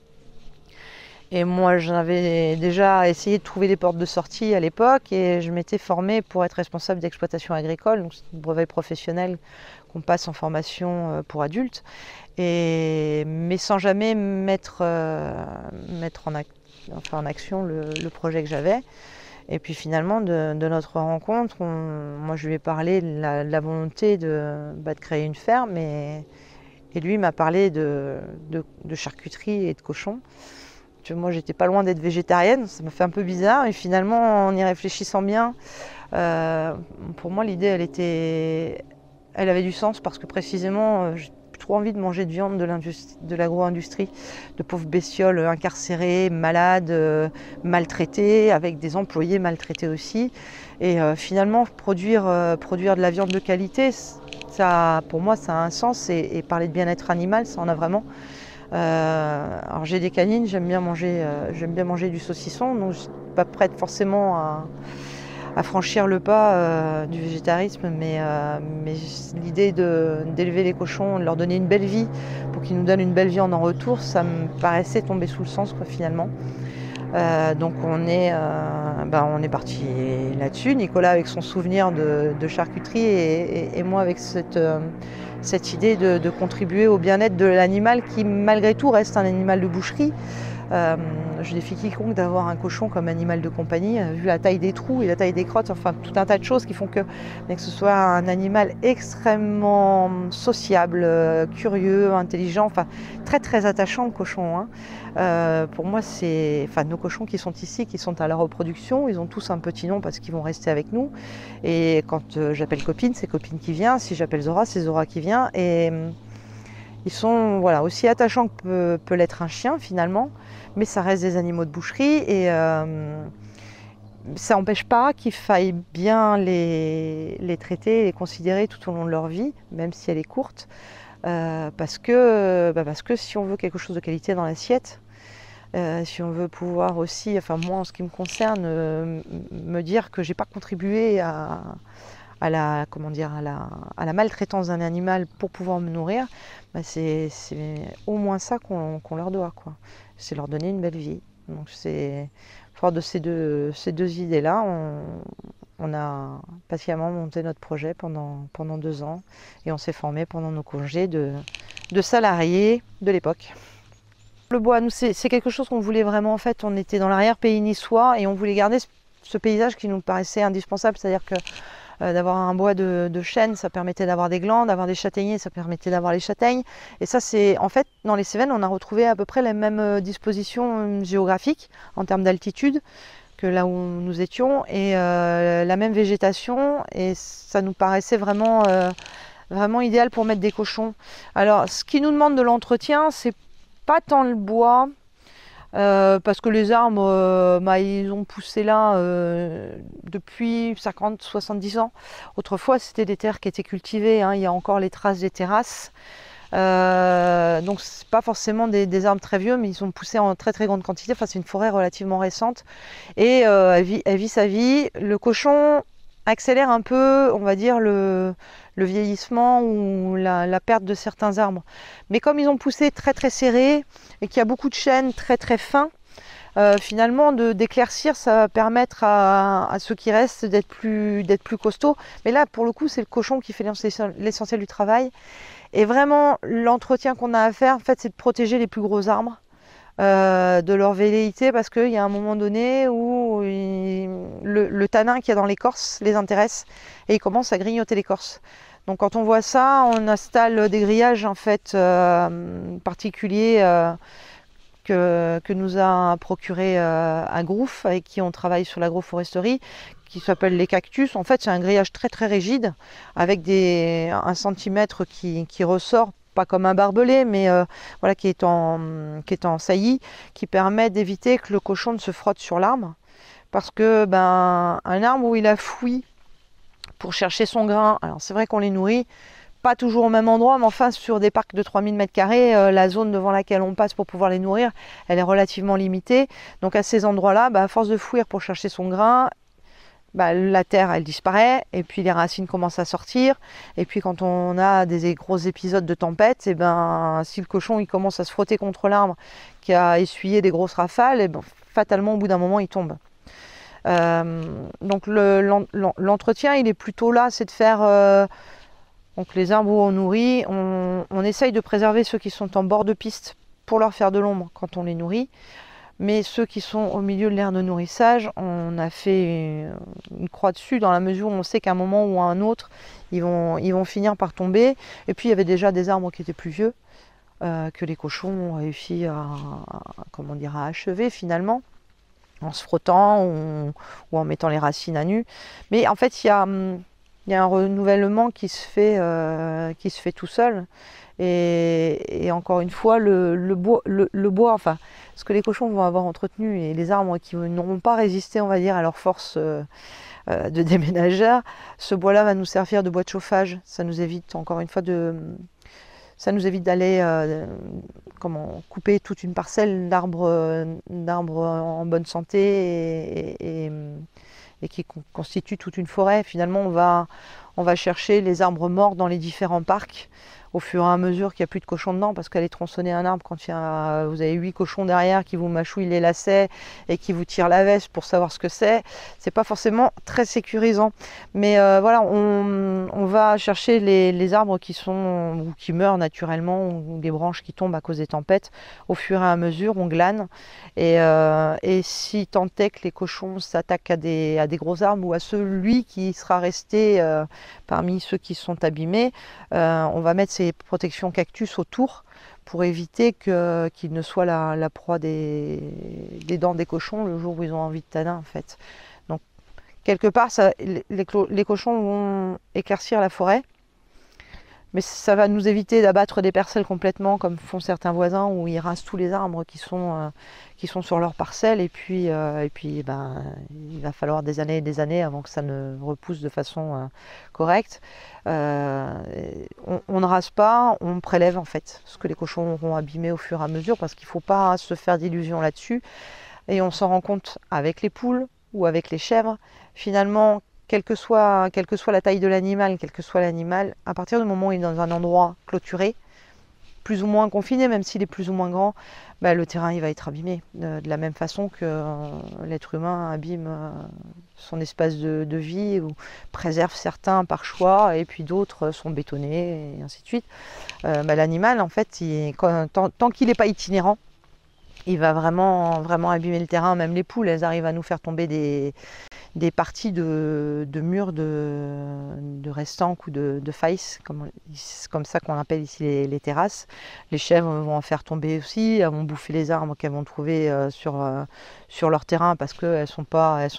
Et moi, j'avais déjà essayé de trouver des portes de sortie à l'époque et je m'étais formée pour être responsable d'exploitation agricole, donc c'est un brevet professionnel qu'on passe en formation pour adultes, mais sans jamais mettre en action le projet que j'avais. Et puis finalement, de notre rencontre, moi je lui ai parlé de la volonté de créer une ferme et lui m'a parlé de charcuterie et de cochons. Moi, j'étais pas loin d'être végétarienne, ça m'a fait un peu bizarre. Et finalement, en y réfléchissant bien, pour moi, l'idée, elle avait du sens parce que précisément, j'ai plus trop envie de manger de viande de l'agro-industrie, de pauvres bestioles incarcérées, malades, maltraitées, avec des employés maltraités aussi. Et finalement, produire de la viande de qualité, ça, pour moi, ça a un sens. Et parler de bien-être animal, ça en a vraiment. Alors j'ai des canines, j'aime bien manger du saucisson, donc je ne suis pas prête forcément à franchir le pas du végétarisme, mais l'idée d'élever les cochons, de leur donner une belle vie pour qu'ils nous donnent une belle viande en retour, ça me paraissait tomber sous le sens cette donc on est parti là-dessus, Nicolas avec son souvenir de charcuterie et moi avec cette idée de contribuer au bien-être de l'animal qui malgré tout reste un animal de boucherie. Je défie quiconque d'avoir un cochon comme animal de compagnie, vu la taille des trous et la taille des crottes, enfin tout un tas de choses qui font que ce soit un animal extrêmement sociable, curieux, intelligent, enfin très très attachant le cochon. Pour moi, nos cochons qui sont ici, qui sont à la reproduction, ils ont tous un petit nom parce qu'ils vont rester avec nous. Et quand j'appelle Copine, c'est Copine qui vient. Si j'appelle Zora, c'est Zora qui vient. Et ils sont aussi attachants que peut l'être un chien finalement, mais ça reste des animaux de boucherie et ça n'empêche pas qu'il faille bien les traiter et les considérer tout au long de leur vie, même si elle est courte, parce que si on veut quelque chose de qualité dans l'assiette, si on veut pouvoir aussi, moi en ce qui me concerne, me dire que j'ai pas contribué à la maltraitance d'un animal pour pouvoir me nourrir, c'est au moins ça qu'on leur doit, quoi. C'est leur donner une belle vie. Donc fort de ces deux idées-là, on a patiemment monté notre projet pendant 2 ans et on s'est formé pendant nos congés de salariés de l'époque. Le bois, nous, c'est quelque chose qu'on voulait vraiment. En fait, on était dans l'arrière-pays niçois et on voulait garder ce paysage qui nous paraissait indispensable, c'est-à-dire que d'avoir un bois de chêne, ça permettait d'avoir des glands, d'avoir des châtaigniers, ça permettait d'avoir les châtaignes. Et ça, c'est en fait, dans les Cévennes, on a retrouvé à peu près les mêmes dispositions géographiques en termes d'altitude que là où nous étions et la même végétation. Et ça nous paraissait vraiment idéal pour mettre des cochons. Alors, ce qui nous demande de l'entretien, c'est pas tant le bois. Parce que les arbres, ils ont poussé là depuis 50-70 ans. Autrefois, c'était des terres qui étaient cultivées, il y a encore les traces des terrasses. Donc, c'est pas forcément des arbres très vieux, mais ils ont poussé en très très grande quantité. Enfin, c'est une forêt relativement récente. Et elle vit sa vie. Le cochon accélère un peu, on va dire, le vieillissement ou la perte de certains arbres. Mais comme ils ont poussé très très serré et qu'il y a beaucoup de chênes très très fins, finalement d'éclaircir, ça va permettre à ceux qui restent d'être plus costauds. Mais là, pour le coup, c'est le cochon qui fait l'essentiel du travail. Et vraiment, l'entretien qu'on a à faire, en fait, c'est de protéger les plus gros arbres. De leur velléité parce qu'il y a un moment donné où le tanin qu'il y a dans l'écorce les intéresse et ils commencent à grignoter l'écorce. Donc quand on voit ça, on installe des grillages en fait particuliers que nous a procuré Agrouf, avec qui on travaille sur l'agroforesterie, qui s'appelle les cactus. En fait, c'est un grillage très très rigide avec un centimètre qui ressort, pas comme un barbelé, mais qui est en saillie, qui permet d'éviter que le cochon ne se frotte sur l'arbre. Parce que un arbre où il a fouillé pour chercher son grain, alors c'est vrai qu'on les nourrit pas toujours au même endroit, mais enfin sur des parcs de 3000 m², la zone devant laquelle on passe pour pouvoir les nourrir, elle est relativement limitée. Donc à ces endroits-là, à force de fouiller pour chercher son grain, la terre elle disparaît et puis les racines commencent à sortir, et puis quand on a des gros épisodes de tempête, et si le cochon il commence à se frotter contre l'arbre qui a essuyé des grosses rafales, et fatalement au bout d'un moment il tombe. Donc l'entretien il est plutôt là, c'est de faire donc les arbres où on nourrit, on essaye de préserver ceux qui sont en bord de piste pour leur faire de l'ombre quand on les nourrit. Mais ceux qui sont au milieu de l'aire de nourrissage, on a fait une croix dessus dans la mesure où on sait qu'à un moment ou à un autre, ils vont finir par tomber. Et puis il y avait déjà des arbres qui étaient plus vieux, que les cochons ont réussi à achever finalement, en se frottant ou en mettant les racines à nu. Mais en fait, il y a un renouvellement qui se fait tout seul. Et encore une fois, le bois, enfin, ce que les cochons vont avoir entretenu et les arbres qui n'auront pas résisté, on va dire, à leur force de déménageurs, ce bois-là va nous servir de bois de chauffage. Ça nous évite, encore une fois, d'aller couper toute une parcelle d'arbres en bonne santé et qui constituent toute une forêt. Finalement, on va chercher les arbres morts dans les différents parcs au fur et à mesure qu'il n'y a plus de cochons dedans, parce qu'aller tronçonner un arbre quand vous avez 8 cochons derrière qui vous mâchouillent les lacets et qui vous tirent la veste pour savoir ce que c'est pas forcément très sécurisant. Mais voilà, on va chercher les arbres qui meurent naturellement, ou des branches qui tombent à cause des tempêtes. Au fur et à mesure, on glane. Et si tant est que les cochons s'attaquent à des gros arbres, ou à celui qui sera resté parmi ceux qui sont abîmés, on va mettre ces protections cactus autour pour éviter qu'ils ne soient la proie des dents des cochons le jour où ils ont envie de tanin en fait. Donc quelque part, les cochons vont éclaircir la forêt, mais ça va nous éviter d'abattre des parcelles complètement comme font certains voisins où ils rasent tous les arbres qui sont sur leur parcelle, et puis il va falloir des années et des années avant que ça ne repousse de façon correcte. On ne rase pas, on prélève en fait ce que les cochons auront abîmé au fur et à mesure, parce qu'il ne faut pas se faire d'illusions là-dessus. Et on s'en rend compte avec les poules ou avec les chèvres. Finalement, quelle que soit la taille de l'animal, à partir du moment où il est dans un endroit clôturé, plus ou moins confiné, même s'il est plus ou moins grand, le terrain il va être abîmé. De la même façon que l'être humain abîme son espace de vie, ou préserve certains par choix, et puis d'autres sont bétonnés, et ainsi de suite. L'animal, en fait, tant qu'il n'est pas itinérant, il va vraiment, vraiment abîmer le terrain. Même les poules, elles arrivent à nous faire tomber des parties de murs de restanques ou de faïs, c'est comme ça qu'on appelle ici les terrasses. Les chèvres vont en faire tomber aussi, elles vont bouffer les arbres qu'elles vont trouver sur leur terrain, parce qu'elles sont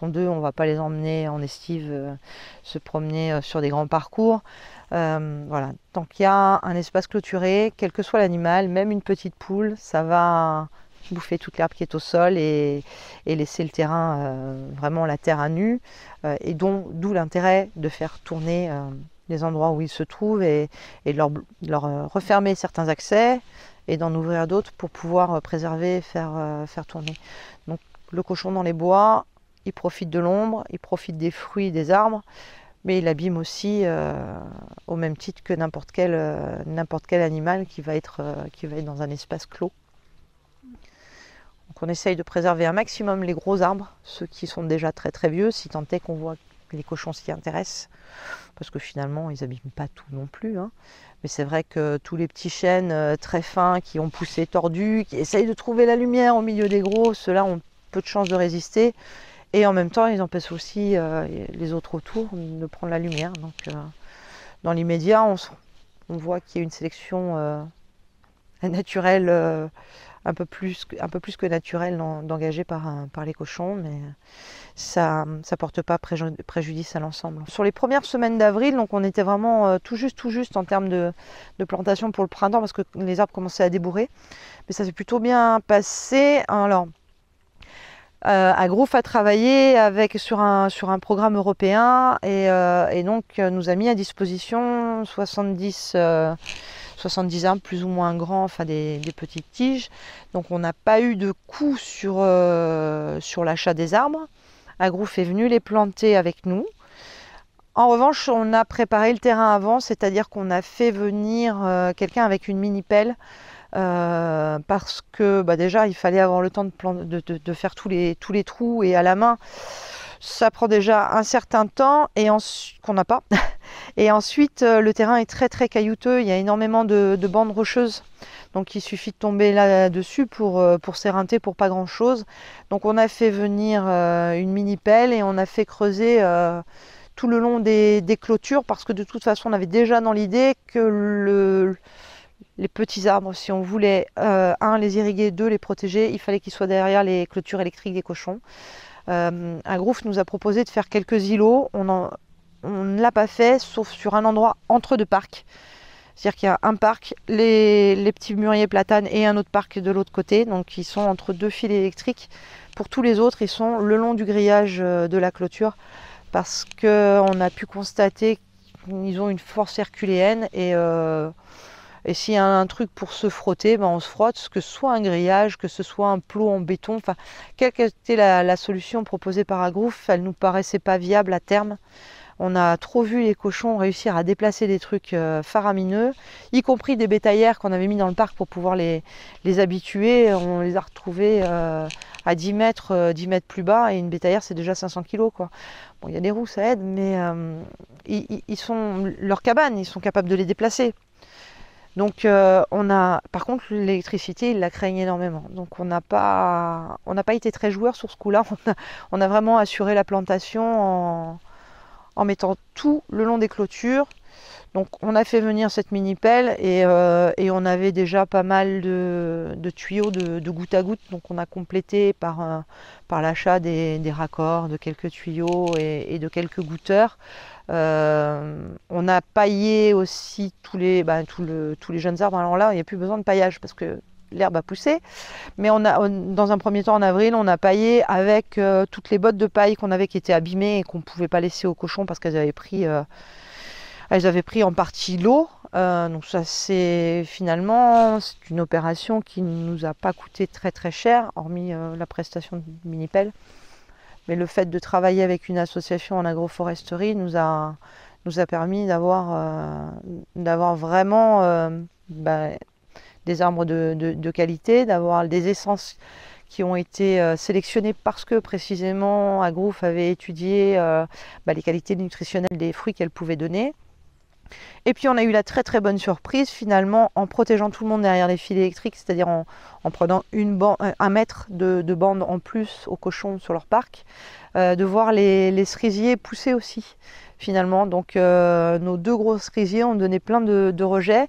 deux, on ne va pas les emmener en estive se promener sur des grands parcours. Voilà. Tant qu'il y a un espace clôturé, quel que soit l'animal, même une petite poule, ça va bouffer toute l'herbe qui est au sol et laisser le terrain, vraiment la terre à nu, et d'où l'intérêt de faire tourner les endroits où ils se trouvent, et de leur refermer certains accès et d'en ouvrir d'autres pour pouvoir préserver et faire tourner. Donc le cochon dans les bois, il profite de l'ombre, il profite des fruits des arbres, mais il abîme aussi au même titre que n'importe quel animal qui va être dans un espace clos. Donc on essaye de préserver un maximum les gros arbres, ceux qui sont déjà très très vieux, si tant est qu'on voit que les cochons s'y intéressent, parce que finalement ils n'abîment pas tout non plus, hein. Mais c'est vrai que tous les petits chênes très fins qui ont poussé tordus, qui essayent de trouver la lumière au milieu des gros, ceux-là ont peu de chances de résister, et en même temps ils empêchent aussi les autres autour de prendre la lumière. Donc dans l'immédiat, on voit qu'il y a une sélection naturelle, un peu plus que naturelle, d'engagée par les cochons, mais ça porte pas préjudice à l'ensemble. Sur les premières semaines d'avril, donc on était vraiment tout juste en termes de plantation pour le printemps, parce que les arbres commençaient à débourrer, mais ça s'est plutôt bien passé. Alors Agrof a travaillé sur un programme européen, et donc nous a mis à disposition 70 arbres plus ou moins grands, enfin des petites tiges. Donc on n'a pas eu de coût sur l'achat des arbres. Agrouf est venu les planter avec nous. En revanche, on a préparé le terrain avant, c'est-à-dire qu'on a fait venir quelqu'un avec une mini-pelle parce que déjà il fallait avoir le temps de faire tous les trous, et à la main ça prend déjà un certain temps et qu'on n'a pas. Et ensuite le terrain est très très caillouteux, il y a énormément de bandes rocheuses. Donc il suffit de tomber là-dessus pour s'éreinter pour pas grand-chose. Donc on a fait venir une mini-pelle et on a fait creuser tout le long des clôtures, parce que de toute façon on avait déjà dans l'idée que les petits arbres, si on voulait les irriguer, 2 les protéger, il fallait qu'ils soient derrière les clôtures électriques des cochons. Agrouf nous a proposé de faire quelques îlots, on ne l'a pas fait sauf sur un endroit entre 2 parcs. C'est-à-dire qu'il y a un parc, les petits mûriers platanes, et un autre parc de l'autre côté, donc ils sont entre 2 fils électriques. Pour tous les autres, ils sont le long du grillage de la clôture, parce qu'on a pu constater qu'ils ont une force herculéenne, et s'il y a un truc pour se frotter, on se frotte, que ce soit un grillage, que ce soit un plot en béton, enfin, quelle qu'était la solution proposée par Agrouf, elle ne nous paraissait pas viable à terme. On a trop vu les cochons réussir à déplacer des trucs faramineux, y compris des bétaillères qu'on avait mis dans le parc pour pouvoir les habituer. On les a retrouvés à 10 mètres plus bas, et une bétaillère c'est déjà 500 kg, quoi. Bon, il y a des roues, ça aide, mais leurs cabanes, ils sont capables de les déplacer. Donc par contre l'électricité, ils la craignent énormément. Donc on n'a pas été très joueurs sur ce coup-là. On a vraiment assuré la plantation en mettant tout le long des clôtures. Donc on a fait venir cette mini-pelle, et on avait déjà pas mal de tuyaux de goutte à goutte. Donc on a complété par l'achat des raccords, de quelques tuyaux et de quelques goutteurs. On a paillé aussi tous les jeunes arbres. Alors là, il n'y a plus besoin de paillage parce que l'herbe a poussé. Mais dans un premier temps, en avril, on a paillé avec toutes les bottes de paille qu'on avait, qui étaient abîmées et qu'on ne pouvait pas laisser aux cochons parce qu'elles avaient pris en partie l'eau. Donc ça, c'est une opération qui ne nous a pas coûté très très cher, hormis la prestation de mini-pelle. Mais le fait de travailler avec une association en agroforesterie nous a permis d'avoir vraiment des arbres de qualité, d'avoir des essences qui ont été sélectionnées parce que précisément Agrouf avait étudié les qualités nutritionnelles des fruits qu'elles pouvaient donner. Et puis on a eu la très très bonne surprise finalement, en protégeant tout le monde derrière les fils électriques, c'est-à-dire en prenant 1 mètre de bande en plus aux cochons sur leur parc, de voir les cerisiers pousser aussi finalement. Donc nos 2 gros cerisiers ont donné plein de rejets.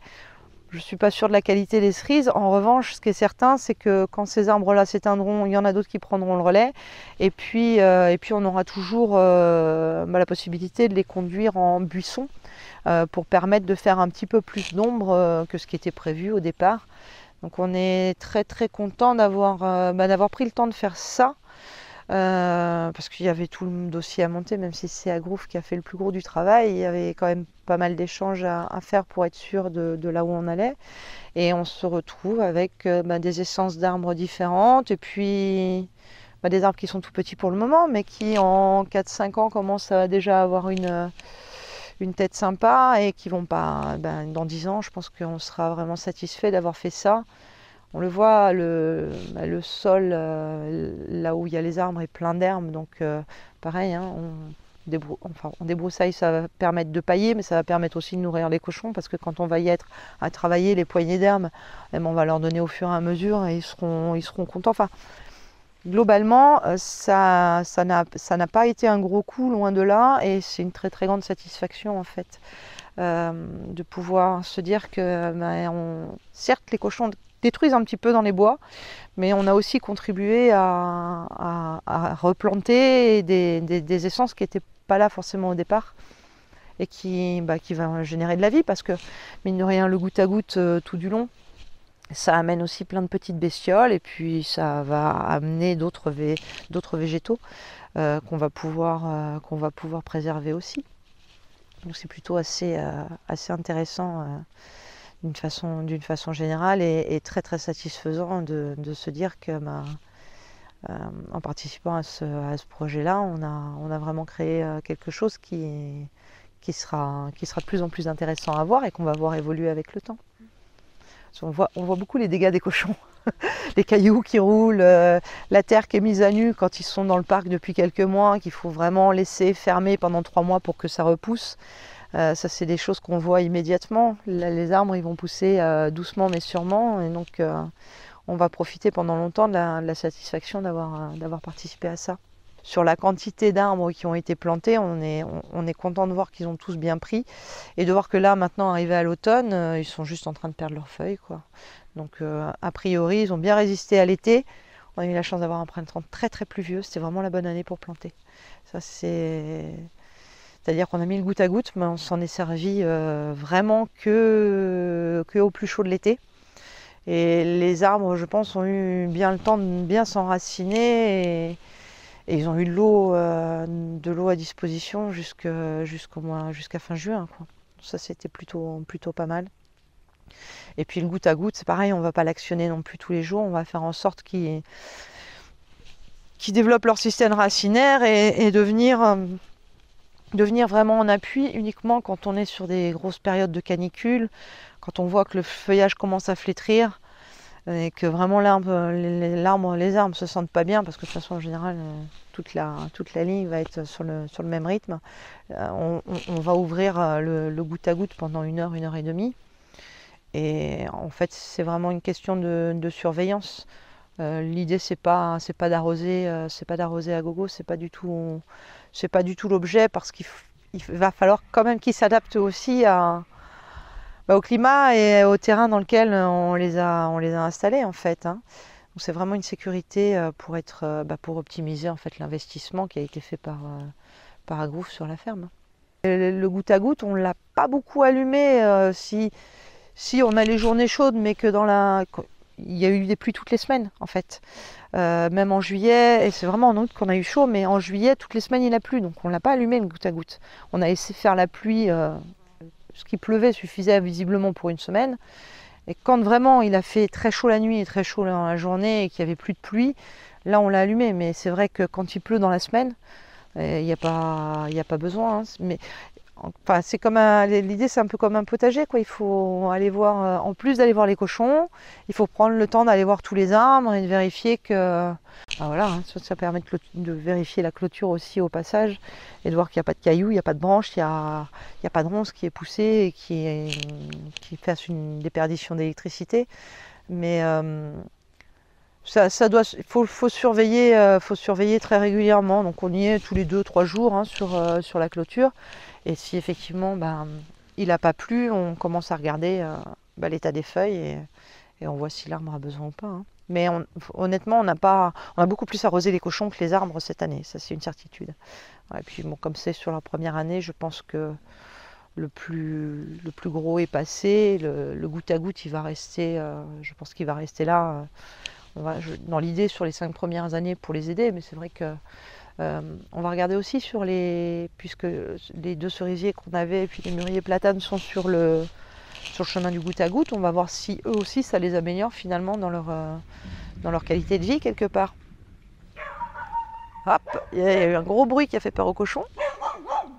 Je ne suis pas sûre de la qualité des cerises. En revanche, ce qui est certain, c'est que quand ces arbres-là s'éteindront, il y en a d'autres qui prendront le relais. Et puis on aura toujours la possibilité de les conduire en buisson pour permettre de faire un petit peu plus d'ombre que ce qui était prévu au départ. Donc on est très très content d'avoir pris le temps de faire ça. Parce qu'il y avait tout le dossier à monter, même si c'est Agrouf qui a fait le plus gros du travail. Il y avait quand même pas mal d'échanges à faire pour être sûr de là où on allait. Et on se retrouve avec des essences d'arbres différentes, et puis des arbres qui sont tout petits pour le moment, mais qui en 4-5 ans commencent à déjà avoir une tête sympa, et qui vont pas, dans 10 ans, je pense qu'on sera vraiment satisfait d'avoir fait ça. On le voit, le sol, là où il y a les arbres, est plein d'herbes. Donc pareil, on débroussaille, ça va permettre de pailler, mais ça va permettre aussi de nourrir les cochons, parce que quand on va y être à travailler les poignées d'herbes, on va leur donner au fur et à mesure, et ils seront contents. Enfin, globalement, ça n'a pas été un gros coup, loin de là, et c'est une très très grande satisfaction en fait, de pouvoir se dire que certes les cochons détruisent un petit peu dans les bois, mais on a aussi contribué à replanter des essences qui n'étaient pas là forcément au départ, et qui va générer de la vie, parce que mine de rien, le goutte à goutte tout du long, ça amène aussi plein de petites bestioles, et puis ça va amener d'autres végétaux qu'on va pouvoir préserver aussi. Donc c'est plutôt assez intéressant d'une façon générale, et très très satisfaisant de se dire que En participant à ce projet-là, on a vraiment créé quelque chose qui sera de plus en plus intéressant à voir et qu'on va voir évoluer avec le temps. On voit beaucoup les dégâts des cochons, les cailloux qui roulent, la terre qui est mise à nu quand ils sont dans le parc depuis quelques mois, qu'il faut vraiment laisser fermer pendant 3 mois pour que ça repousse. Ça, c'est des choses qu'on voit immédiatement. Là, les arbres, ils vont pousser doucement mais sûrement, et donc on va profiter pendant longtemps de la satisfaction d'avoir participé à ça. Sur la quantité d'arbres qui ont été plantés, on est content de voir qu'ils ont tous bien pris et de voir que là, maintenant, arrivé à l'automne, ils sont juste en train de perdre leurs feuilles, quoi. Donc, a priori, ils ont bien résisté à l'été. On a eu la chance d'avoir un printemps très très pluvieux. C'était vraiment la bonne année pour planter. Ça, c'est-à-dire qu'on a mis le goutte à goutte, mais on s'en est servi vraiment que au plus chaud de l'été. Et les arbres, je pense, ont eu bien le temps de bien s'enraciner et ils ont eu de l'eau à disposition jusqu'à fin juin, quoi. Ça, c'était plutôt pas mal. Et puis le goutte à goutte, c'est pareil, on ne va pas l'actionner non plus tous les jours. On va faire en sorte qu'ils développent leur système racinaire et devenir vraiment en appui uniquement quand on est sur des grosses périodes de canicule, quand on voit que le feuillage commence à flétrir et que vraiment les arbres ne se sentent pas bien, parce que de toute façon en général toute la ligne va être sur le même rythme. On va ouvrir le goutte à goutte pendant 1 heure, 1 heure et demie. Et en fait c'est vraiment une question de surveillance. L'idée c'est pas d'arroser à gogo, c'est pas du tout l'objet, parce qu'il va falloir quand même qu'ils s'adaptent aussi au climat et au terrain dans lequel on les a installés, en fait, hein. Donc c'est vraiment une sécurité pour optimiser en fait l'investissement qui a été fait par Agrouf sur la ferme. Le goutte à goutte, on l'a pas beaucoup allumé si on a les journées chaudes, mais que il y a eu des pluies toutes les semaines, en fait. Même en juillet, et c'est vraiment en août qu'on a eu chaud, mais en juillet, toutes les semaines, il a plu, donc on ne l'a pas allumé le goutte à goutte. On a laissé faire la pluie, ce qui pleuvait suffisait visiblement pour 1 semaine. Et quand vraiment il a fait très chaud la nuit et très chaud dans la journée et qu'il n'y avait plus de pluie, là on l'a allumé. Mais c'est vrai que quand il pleut dans la semaine, il n'y a pas besoin, hein. Mais enfin, l'idée, c'est un peu comme un potager, quoi. Il faut aller voir, en plus d'aller voir les cochons, il faut prendre le temps d'aller voir tous les arbres et de vérifier que, voilà, hein, ça permet de vérifier la clôture aussi au passage et de voir qu'il n'y a pas de cailloux, il n'y a pas de branches, il n'y a pas de ronce qui est poussée et qui fasse une déperdition d'électricité. Mais il faut surveiller très régulièrement. Donc on y est tous les 2-3 jours, hein, sur la clôture. Et si effectivement il n'a pas plu, on commence à regarder l'état des feuilles et on voit si l'arbre a besoin ou pas, hein. Mais honnêtement, on a beaucoup plus arrosé les cochons que les arbres cette année, ça c'est une certitude. Ouais, et puis bon, comme c'est sur la première année, je pense que le plus gros est passé. Le goutte à goutte, il va rester, je pense qu'il va rester là. Dans l'idée sur les 5 premières années pour les aider, mais c'est vrai que on va regarder aussi puisque les 2 cerisiers qu'on avait et puis les mûriers platanes sont sur le chemin du goutte à goutte, on va voir si eux aussi ça les améliore finalement dans leur qualité de vie quelque part. Hop, il y a eu un gros bruit qui a fait peur aux cochons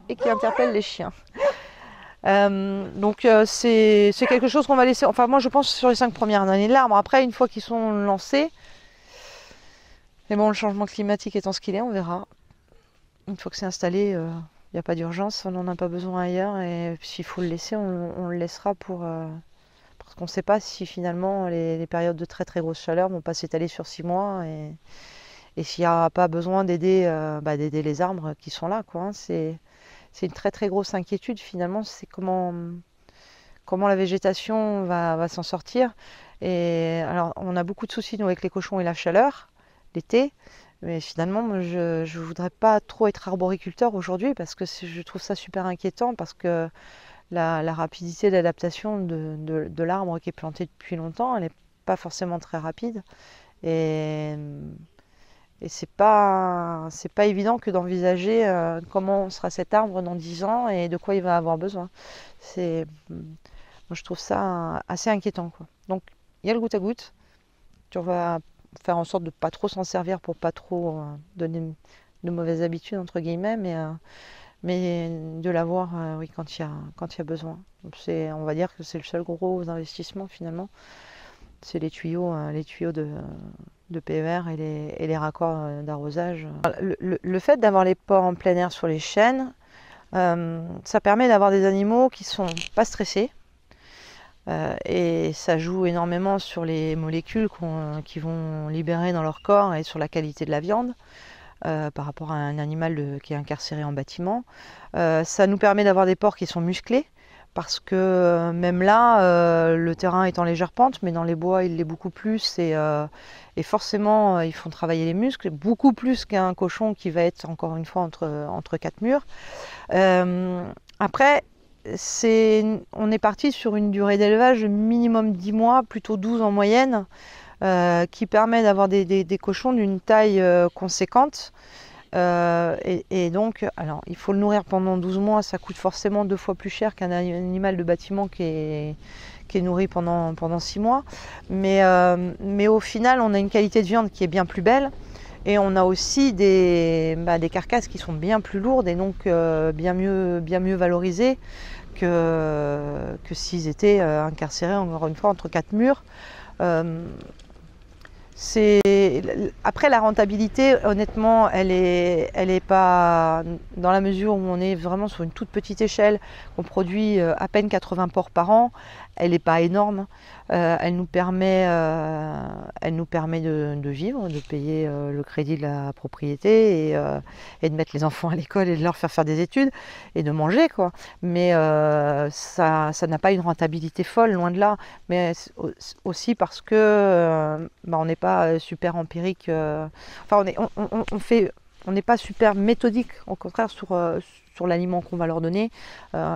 et qui interpelle les chiens. Donc c'est quelque chose qu'on va laisser, enfin moi je pense sur les 5 premières années de l'arbre. Après, une fois qu'ils sont lancés, et bon, le changement climatique étant ce qu'il est, on verra. Une fois que c'est installé, il n'y a pas d'urgence, on n'en a pas besoin ailleurs, et s'il faut le laisser, on le laissera parce qu'on ne sait pas si finalement les périodes de très très grosse chaleur vont pas s'étaler sur 6 mois et s'il n'y a pas besoin d'aider les arbres qui sont là, quoi, hein. C'est une très très grosse inquiétude finalement, c'est comment la végétation va s'en sortir. Et alors on a beaucoup de soucis nous avec les cochons et la chaleur l'été, mais finalement moi, je voudrais pas trop être arboriculteur aujourd'hui parce que je trouve ça super inquiétant, parce que la rapidité d'adaptation de l'arbre qui est planté depuis longtemps, elle n'est pas forcément très rapide, et c'est pas évident que d'envisager comment sera cet arbre dans 10 ans et de quoi il va avoir besoin. Moi, je trouve ça assez inquiétant, quoi. Donc il y a le goutte à goutte. On va faire en sorte de ne pas trop s'en servir pour pas trop donner de mauvaises habitudes, entre guillemets, mais de l'avoir oui, quand il y a besoin. On va dire que c'est le seul gros investissement finalement. C'est les tuyaux de PER et les raccords d'arrosage. Le fait d'avoir les ports en plein air sur les chênes, ça permet d'avoir des animaux qui sont pas stressés. Et ça joue énormément sur les molécules qu'ils vont libérer dans leur corps et sur la qualité de la viande. Par rapport à un animal qui est incarcéré en bâtiment. Ça nous permet d'avoir des porcs qui sont musclés, parce que même là, le terrain est en légère pente, mais dans les bois, il l'est beaucoup plus, et forcément, ils font travailler les muscles, beaucoup plus qu'un cochon qui va être, encore une fois, entre quatre murs. Après, on est parti sur une durée d'élevage minimum 10 mois, plutôt 12 en moyenne, qui permet d'avoir des cochons d'une taille conséquente. Et donc, alors, il faut le nourrir pendant 12 mois, ça coûte forcément 2 fois plus cher qu'un animal de bâtiment qui est nourri pendant 6 mois. Mais au final, on a une qualité de viande qui est bien plus belle. Et on a aussi des carcasses qui sont bien plus lourdes et donc bien mieux valorisées que s'ils étaient incarcérés, encore une fois, entre quatre murs. Après, la rentabilité, honnêtement, elle est pas, dans la mesure où on est vraiment sur une toute petite échelle, on produit à peine 80 porcs par an, elle n'est pas énorme. Elle nous permet de vivre, de payer le crédit de la propriété et de mettre les enfants à l'école et de leur faire des études et de manger, quoi. Mais ça n'a pas une rentabilité folle, loin de là. Mais aussi parce que on n'est pas super empirique. Enfin, on n'est pas super méthodique, au contraire, sur l'aliment qu'on va leur donner.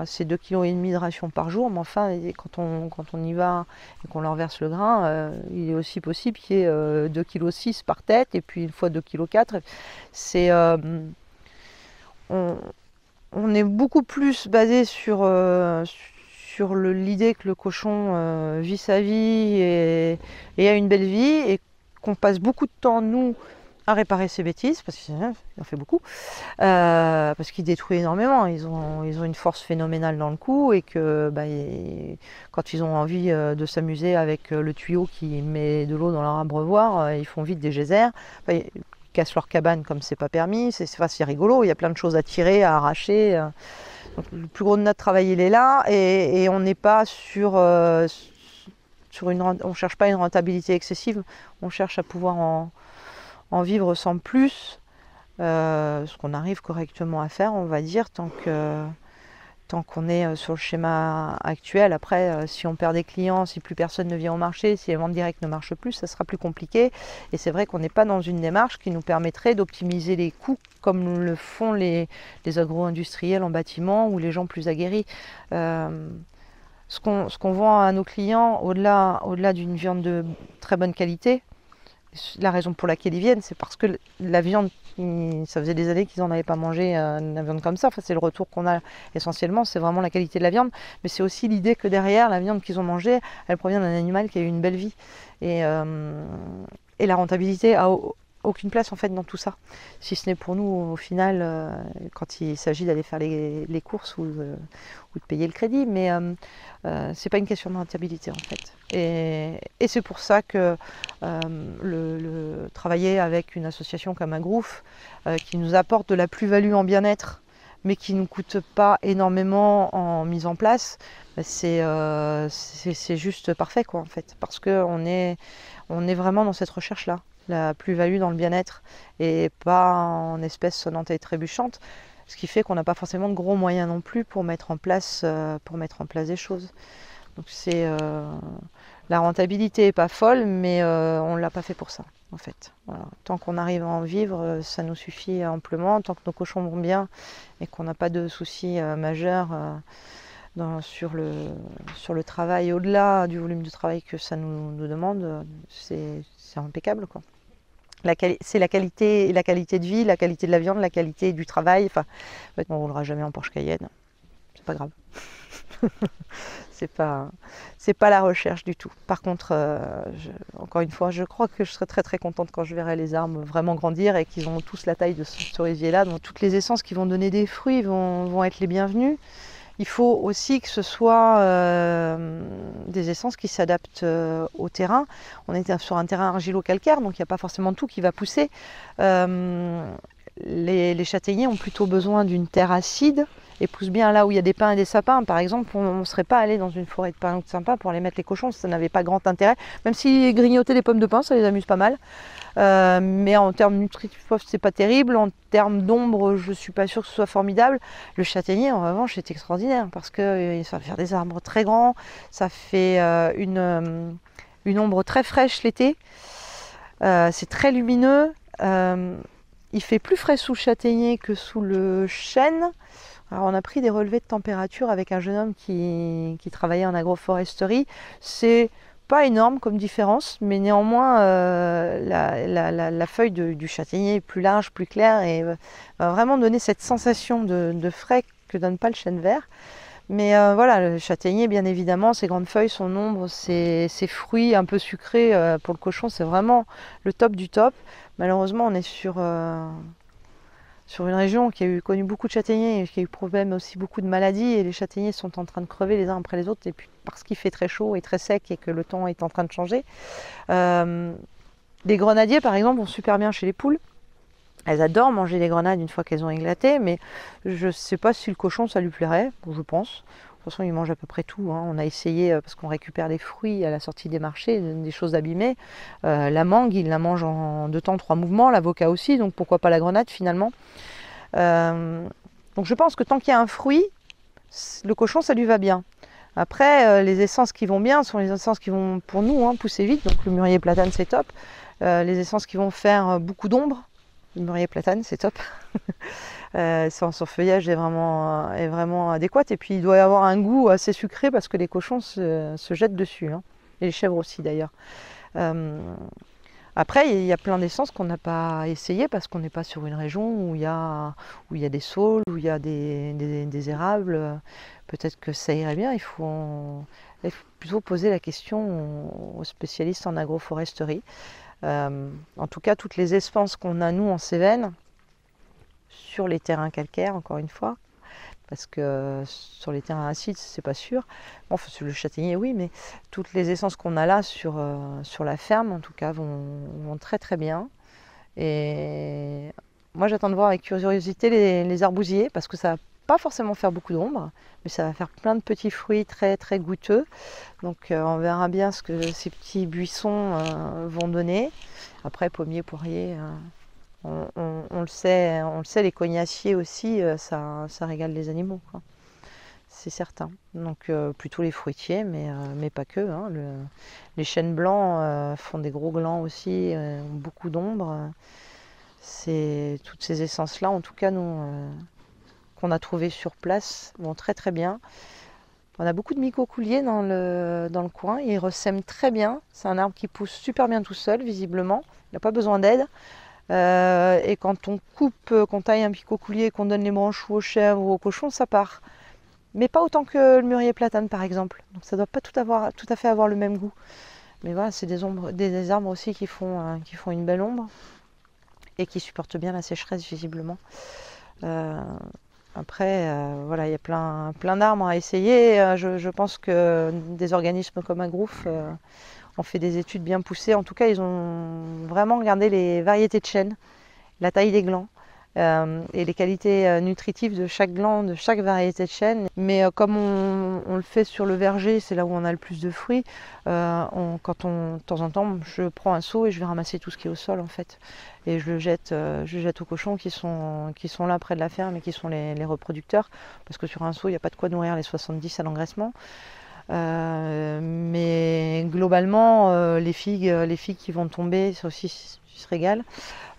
C'est 2,5 kg de ration par jour, mais enfin, quand on y va et qu'on leur verse le grain, il est aussi possible qu'il y ait 2,6 kg par tête, et puis une fois 2,4 kg. On est beaucoup plus basé sur l'idée que le cochon vit sa vie et a une belle vie, et qu'on passe beaucoup de temps, nous, à réparer ces bêtises, parce qu'il en fait beaucoup, parce qu'ils détruisent énormément, ils ont une force phénoménale dans le cou, et que quand ils ont envie de s'amuser avec le tuyau qui met de l'eau dans leur abreuvoir, ils font vite des geysers, ils cassent leur cabane comme c'est pas permis, c'est rigolo, il y a plein de choses à tirer, à arracher. Donc, le plus gros de notre travail, il est là, et on n'est pas on cherche pas une rentabilité excessive, on cherche à pouvoir en vivre sans plus, ce qu'on arrive correctement à faire, on va dire, tant qu'on est sur le schéma actuel. Après, si on perd des clients, si plus personne ne vient au marché, si les ventes directes ne marchent plus, ça sera plus compliqué. Et c'est vrai qu'on n'est pas dans une démarche qui nous permettrait d'optimiser les coûts comme le font les agro-industriels en bâtiment ou les gens plus aguerris. Ce qu'on vend à nos clients, au-delà d'une viande de très bonne qualité, la raison pour laquelle ils viennent, c'est parce que la viande, ça faisait des années qu'ils n'en avaient pas mangé de la viande comme ça. Enfin, c'est le retour qu'on a essentiellement, c'est vraiment la qualité de la viande. Mais c'est aussi l'idée que derrière, la viande qu'ils ont mangée, elle provient d'un animal qui a eu une belle vie. Et la rentabilité a aucune place en fait dans tout ça. Si ce n'est pour nous, au final, quand il s'agit d'aller faire les courses ou de payer le crédit. Mais c'est pas une question de rentabilité en fait. Et c'est pour ça que travailler avec une association comme Agrouf, qui nous apporte de la plus-value en bien-être, mais qui ne nous coûte pas énormément en mise en place, c'est juste parfait, quoi, en fait. Parce qu'on est vraiment dans cette recherche-là, la plus-value dans le bien-être, et pas en espèces sonnantes et trébuchantes, ce qui fait qu'on n'a pas forcément de gros moyens non plus pour mettre en place des choses. Donc la rentabilité n'est pas folle, mais on ne l'a pas fait pour ça, en fait. Voilà. Tant qu'on arrive à en vivre, ça nous suffit amplement. Tant que nos cochons vont bien et qu'on n'a pas de soucis majeurs sur le travail, au-delà du volume de travail que ça nous demande, c'est impeccable, quoi. C'est la qualité de vie, la qualité de la viande, la qualité du travail. Enfin, en fait, on ne roulera jamais en Porsche Cayenne. pas grave. C'est pas la recherche du tout. Par contre, encore une fois, je crois que je serai très très contente quand je verrai les arbres vraiment grandir et qu'ils ont tous la taille de ce cerisier-là. Donc toutes les essences qui vont donner des fruits vont être les bienvenues. Il faut aussi que ce soit des essences qui s'adaptent au terrain. On est sur un terrain argilo-calcaire, donc il n'y a pas forcément tout qui va pousser. Les châtaigniers ont plutôt besoin d'une terre acide et poussent bien là où il y a des pins et des sapins. Par exemple, on ne serait pas allé dans une forêt de pins ou de sapins pour aller mettre les cochons, ça n'avait pas grand intérêt. Même si grignoter des pommes de pin, ça les amuse pas mal. Mais en termes nutritifs, c'est pas terrible. En termes d'ombre, je suis pas sûre que ce soit formidable. Le châtaignier, en revanche, est extraordinaire parce que ça va faire des arbres très grands, ça fait une ombre très fraîche l'été. C'est très lumineux. Il fait plus frais sous le châtaignier que sous le chêne. Alors on a pris des relevés de température avec un jeune homme qui travaillait en agroforesterie. C'est pas énorme comme différence, mais néanmoins la feuille du châtaignier est plus large, plus claire et va vraiment donner cette sensation de frais que donne pas le chêne vert. Mais voilà, le châtaignier, bien évidemment, ses grandes feuilles, son ombre, ses fruits un peu sucrés pour le cochon, c'est vraiment le top du top. Malheureusement, on est sur une région qui a connu beaucoup de châtaigniers et qui a eu problème aussi beaucoup de maladies et les châtaigniers sont en train de crever les uns après les autres et puis parce qu'il fait très chaud et très sec et que le temps est en train de changer. Les grenadiers par exemple vont super bien chez les poules. Elles adorent manger des grenades une fois qu'elles ont éclaté, mais je ne sais pas si le cochon ça lui plairait, je pense. De toute façon, il mange à peu près tout. Hein. On a essayé, parce qu'on récupère des fruits à la sortie des marchés, des choses abîmées. La mangue, il la mange en 2 temps, 3 mouvements. L'avocat aussi, donc pourquoi pas la grenade finalement. Donc je pense que tant qu'il y a un fruit, le cochon, ça lui va bien. Après, les essences qui vont bien sont les essences qui vont, pour nous, pousser vite. Donc le mûrier platane, c'est top. Les essences qui vont faire beaucoup d'ombre, le mûrier platane, c'est top. Son feuillage est vraiment adéquat. Et puis il doit y avoir un goût assez sucré parce que les cochons se jettent dessus. Hein. Et les chèvres aussi d'ailleurs. Après, il y a plein d'essences qu'on n'a pas essayées parce qu'on n'est pas sur une région où il y a des saules, où il y a des érables. Peut-être que ça irait bien. Il faut plutôt poser la question aux spécialistes en agroforesterie. En tout cas, toutes les essences qu'on a nous en Cévennes, sur les terrains calcaires, encore une fois, parce que sur les terrains acides, c'est pas sûr. Bon, enfin, sur le châtaignier, oui, mais toutes les essences qu'on a là sur la ferme, en tout cas, vont très très bien. Et moi, j'attends de voir avec curiosité les arbousiers, parce que ça va pas forcément faire beaucoup d'ombre, mais ça va faire plein de petits fruits très très goûteux. Donc, on verra bien ce que ces petits buissons vont donner. Après, pommiers, poiriers. On le sait, les cognaciers aussi, ça régale les animaux, quoi. C'est certain. Donc plutôt les fruitiers, mais pas que. Hein. Les chênes blancs font des gros glands aussi, ont beaucoup d'ombre. Toutes ces essences-là, en tout cas, nous, qu'on a trouvées sur place, vont très très bien. On a beaucoup de micocouliers dans le coin, ils ressèment très bien. C'est un arbre qui pousse super bien tout seul, visiblement. Il n'a pas besoin d'aide. Et quand on coupe, qu'on taille un micocoulier, qu'on donne les branches aux chèvres ou aux cochons, ça part. Mais pas autant que le mûrier platane par exemple. Donc ça ne doit pas tout à fait avoir le même goût. Mais voilà, c'est des arbres aussi qui font une belle ombre et qui supportent bien la sécheresse visiblement. Après, voilà, il y a plein d'arbres à essayer. Je pense que des organismes comme Agrouf ont fait des études bien poussées. En tout cas, ils ont vraiment regardé les variétés de chênes, la taille des glands et les qualités nutritives de chaque gland, de chaque variété de chêne. Mais comme on le fait sur le verger, c'est là où on a le plus de fruits, de temps en temps, je prends un seau et je vais ramasser tout ce qui est au sol en fait. Et je le jette aux cochons qui sont là près de la ferme et qui sont les reproducteurs. Parce que sur un seau, il n'y a pas de quoi nourrir les 70 à l'engraissement. Mais globalement, les figues qui vont tomber, ça aussi se régale.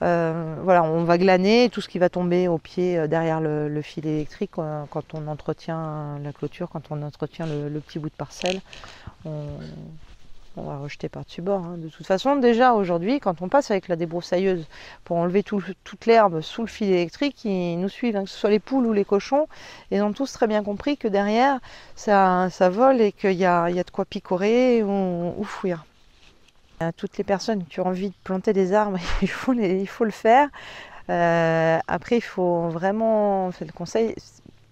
Voilà, on va glaner tout ce qui va tomber au pied derrière le fil électrique quand on entretient la clôture, quand on entretient le petit bout de parcelle. On on va rejeter par-dessus bord. Hein. De toute façon, déjà aujourd'hui, quand on passe avec la débroussailleuse pour enlever toute l'herbe sous le fil électrique, ils nous suivent, hein, que ce soit les poules ou les cochons. Ils ont tous très bien compris que derrière, ça vole et qu'il y a de quoi picorer ou fouiller. Toutes les personnes qui ont envie de planter des arbres, il faut le faire. Après, il faut vraiment, c'est le conseil,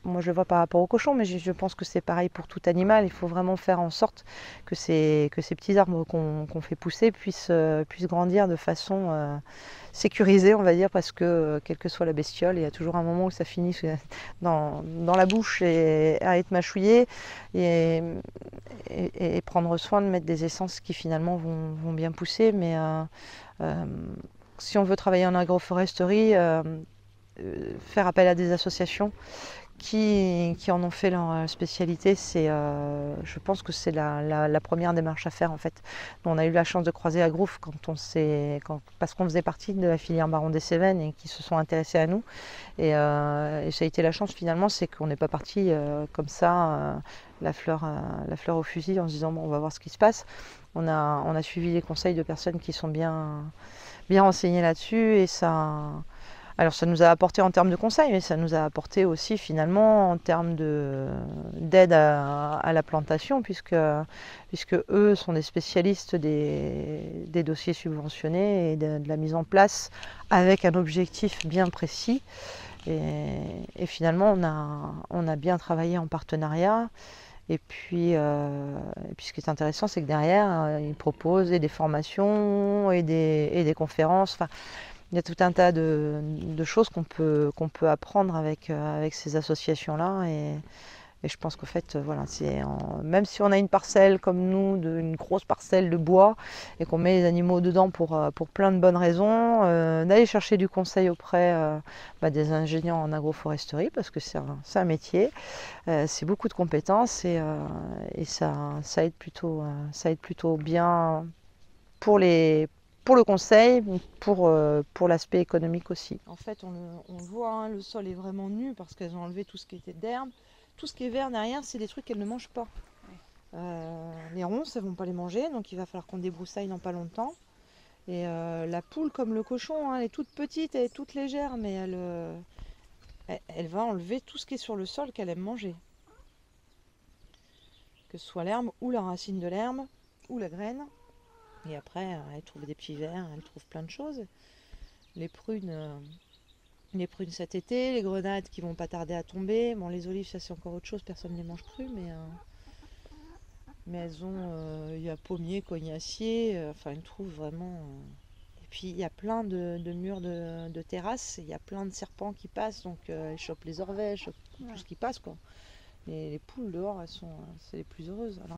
moi je le vois par rapport aux cochons, mais je pense que c'est pareil pour tout animal. Il faut vraiment faire en sorte que ces petits arbres qu'on fait pousser puissent grandir de façon sécurisée, on va dire, parce que quelle que soit la bestiole, il y a toujours un moment où ça finit dans la bouche et à être mâchouillé et prendre soin de mettre des essences qui finalement vont bien pousser. Mais si on veut travailler en agroforesterie, faire appel à des associations qui en ont fait leur spécialité, je pense que c'est la première démarche à faire en fait. On a eu la chance de croiser Agrouf parce qu'on faisait partie de la filière Baron des Cévennes et qui se sont intéressés à nous. Et ça a été la chance finalement, c'est qu'on n'est pas parti comme ça, la fleur au fusil, en se disant bon, on va voir ce qui se passe. On a suivi les conseils de personnes qui sont bien renseignées là-dessus et alors ça nous a apporté en termes de conseils, mais ça nous a apporté aussi finalement en termes d'aide à la plantation, puisque eux sont des spécialistes des dossiers subventionnés et de la mise en place avec un objectif bien précis. Et finalement, on a bien travaillé en partenariat. Et puis ce qui est intéressant, c'est que derrière, ils proposent des formations et des conférences. Enfin, il y a tout un tas de choses qu'on peut apprendre avec ces associations-là. Et je pense qu'en fait, voilà, même si on a une parcelle comme nous, une grosse parcelle de bois, et qu'on met les animaux dedans pour plein de bonnes raisons, d'aller chercher du conseil auprès des ingénieurs en agroforesterie, parce que c'est un métier, c'est beaucoup de compétences et ça aide plutôt bien pour le conseil, pour l'aspect économique aussi. En fait, on le voit, hein, le sol est vraiment nu parce qu'elles ont enlevé tout ce qui était d'herbe. Tout ce qui est vert derrière, c'est des trucs qu'elles ne mangent pas. Les ronces, elles ne vont pas les manger, donc il va falloir qu'on débroussaille dans pas longtemps. Et la poule, comme le cochon, hein, elle est toute petite, elle est toute légère, mais elle va enlever tout ce qui est sur le sol qu'elle aime manger. Que ce soit l'herbe ou la racine de l'herbe ou la graine. Et après, elle trouve des petits vers, elle trouve plein de choses. Les prunes cet été, les grenades qui vont pas tarder à tomber. Bon, les olives, ça c'est encore autre chose, personne ne les mange crues, mais elles ont, il y a pommier, cognacier, enfin elles trouvent vraiment. Et puis il y a plein de murs de terrasse, il y a plein de serpents qui passent, donc elles chopent les orvets, elles chopent tout ce qui passe quoi. Les poules dehors, c'est les plus heureuses. Alors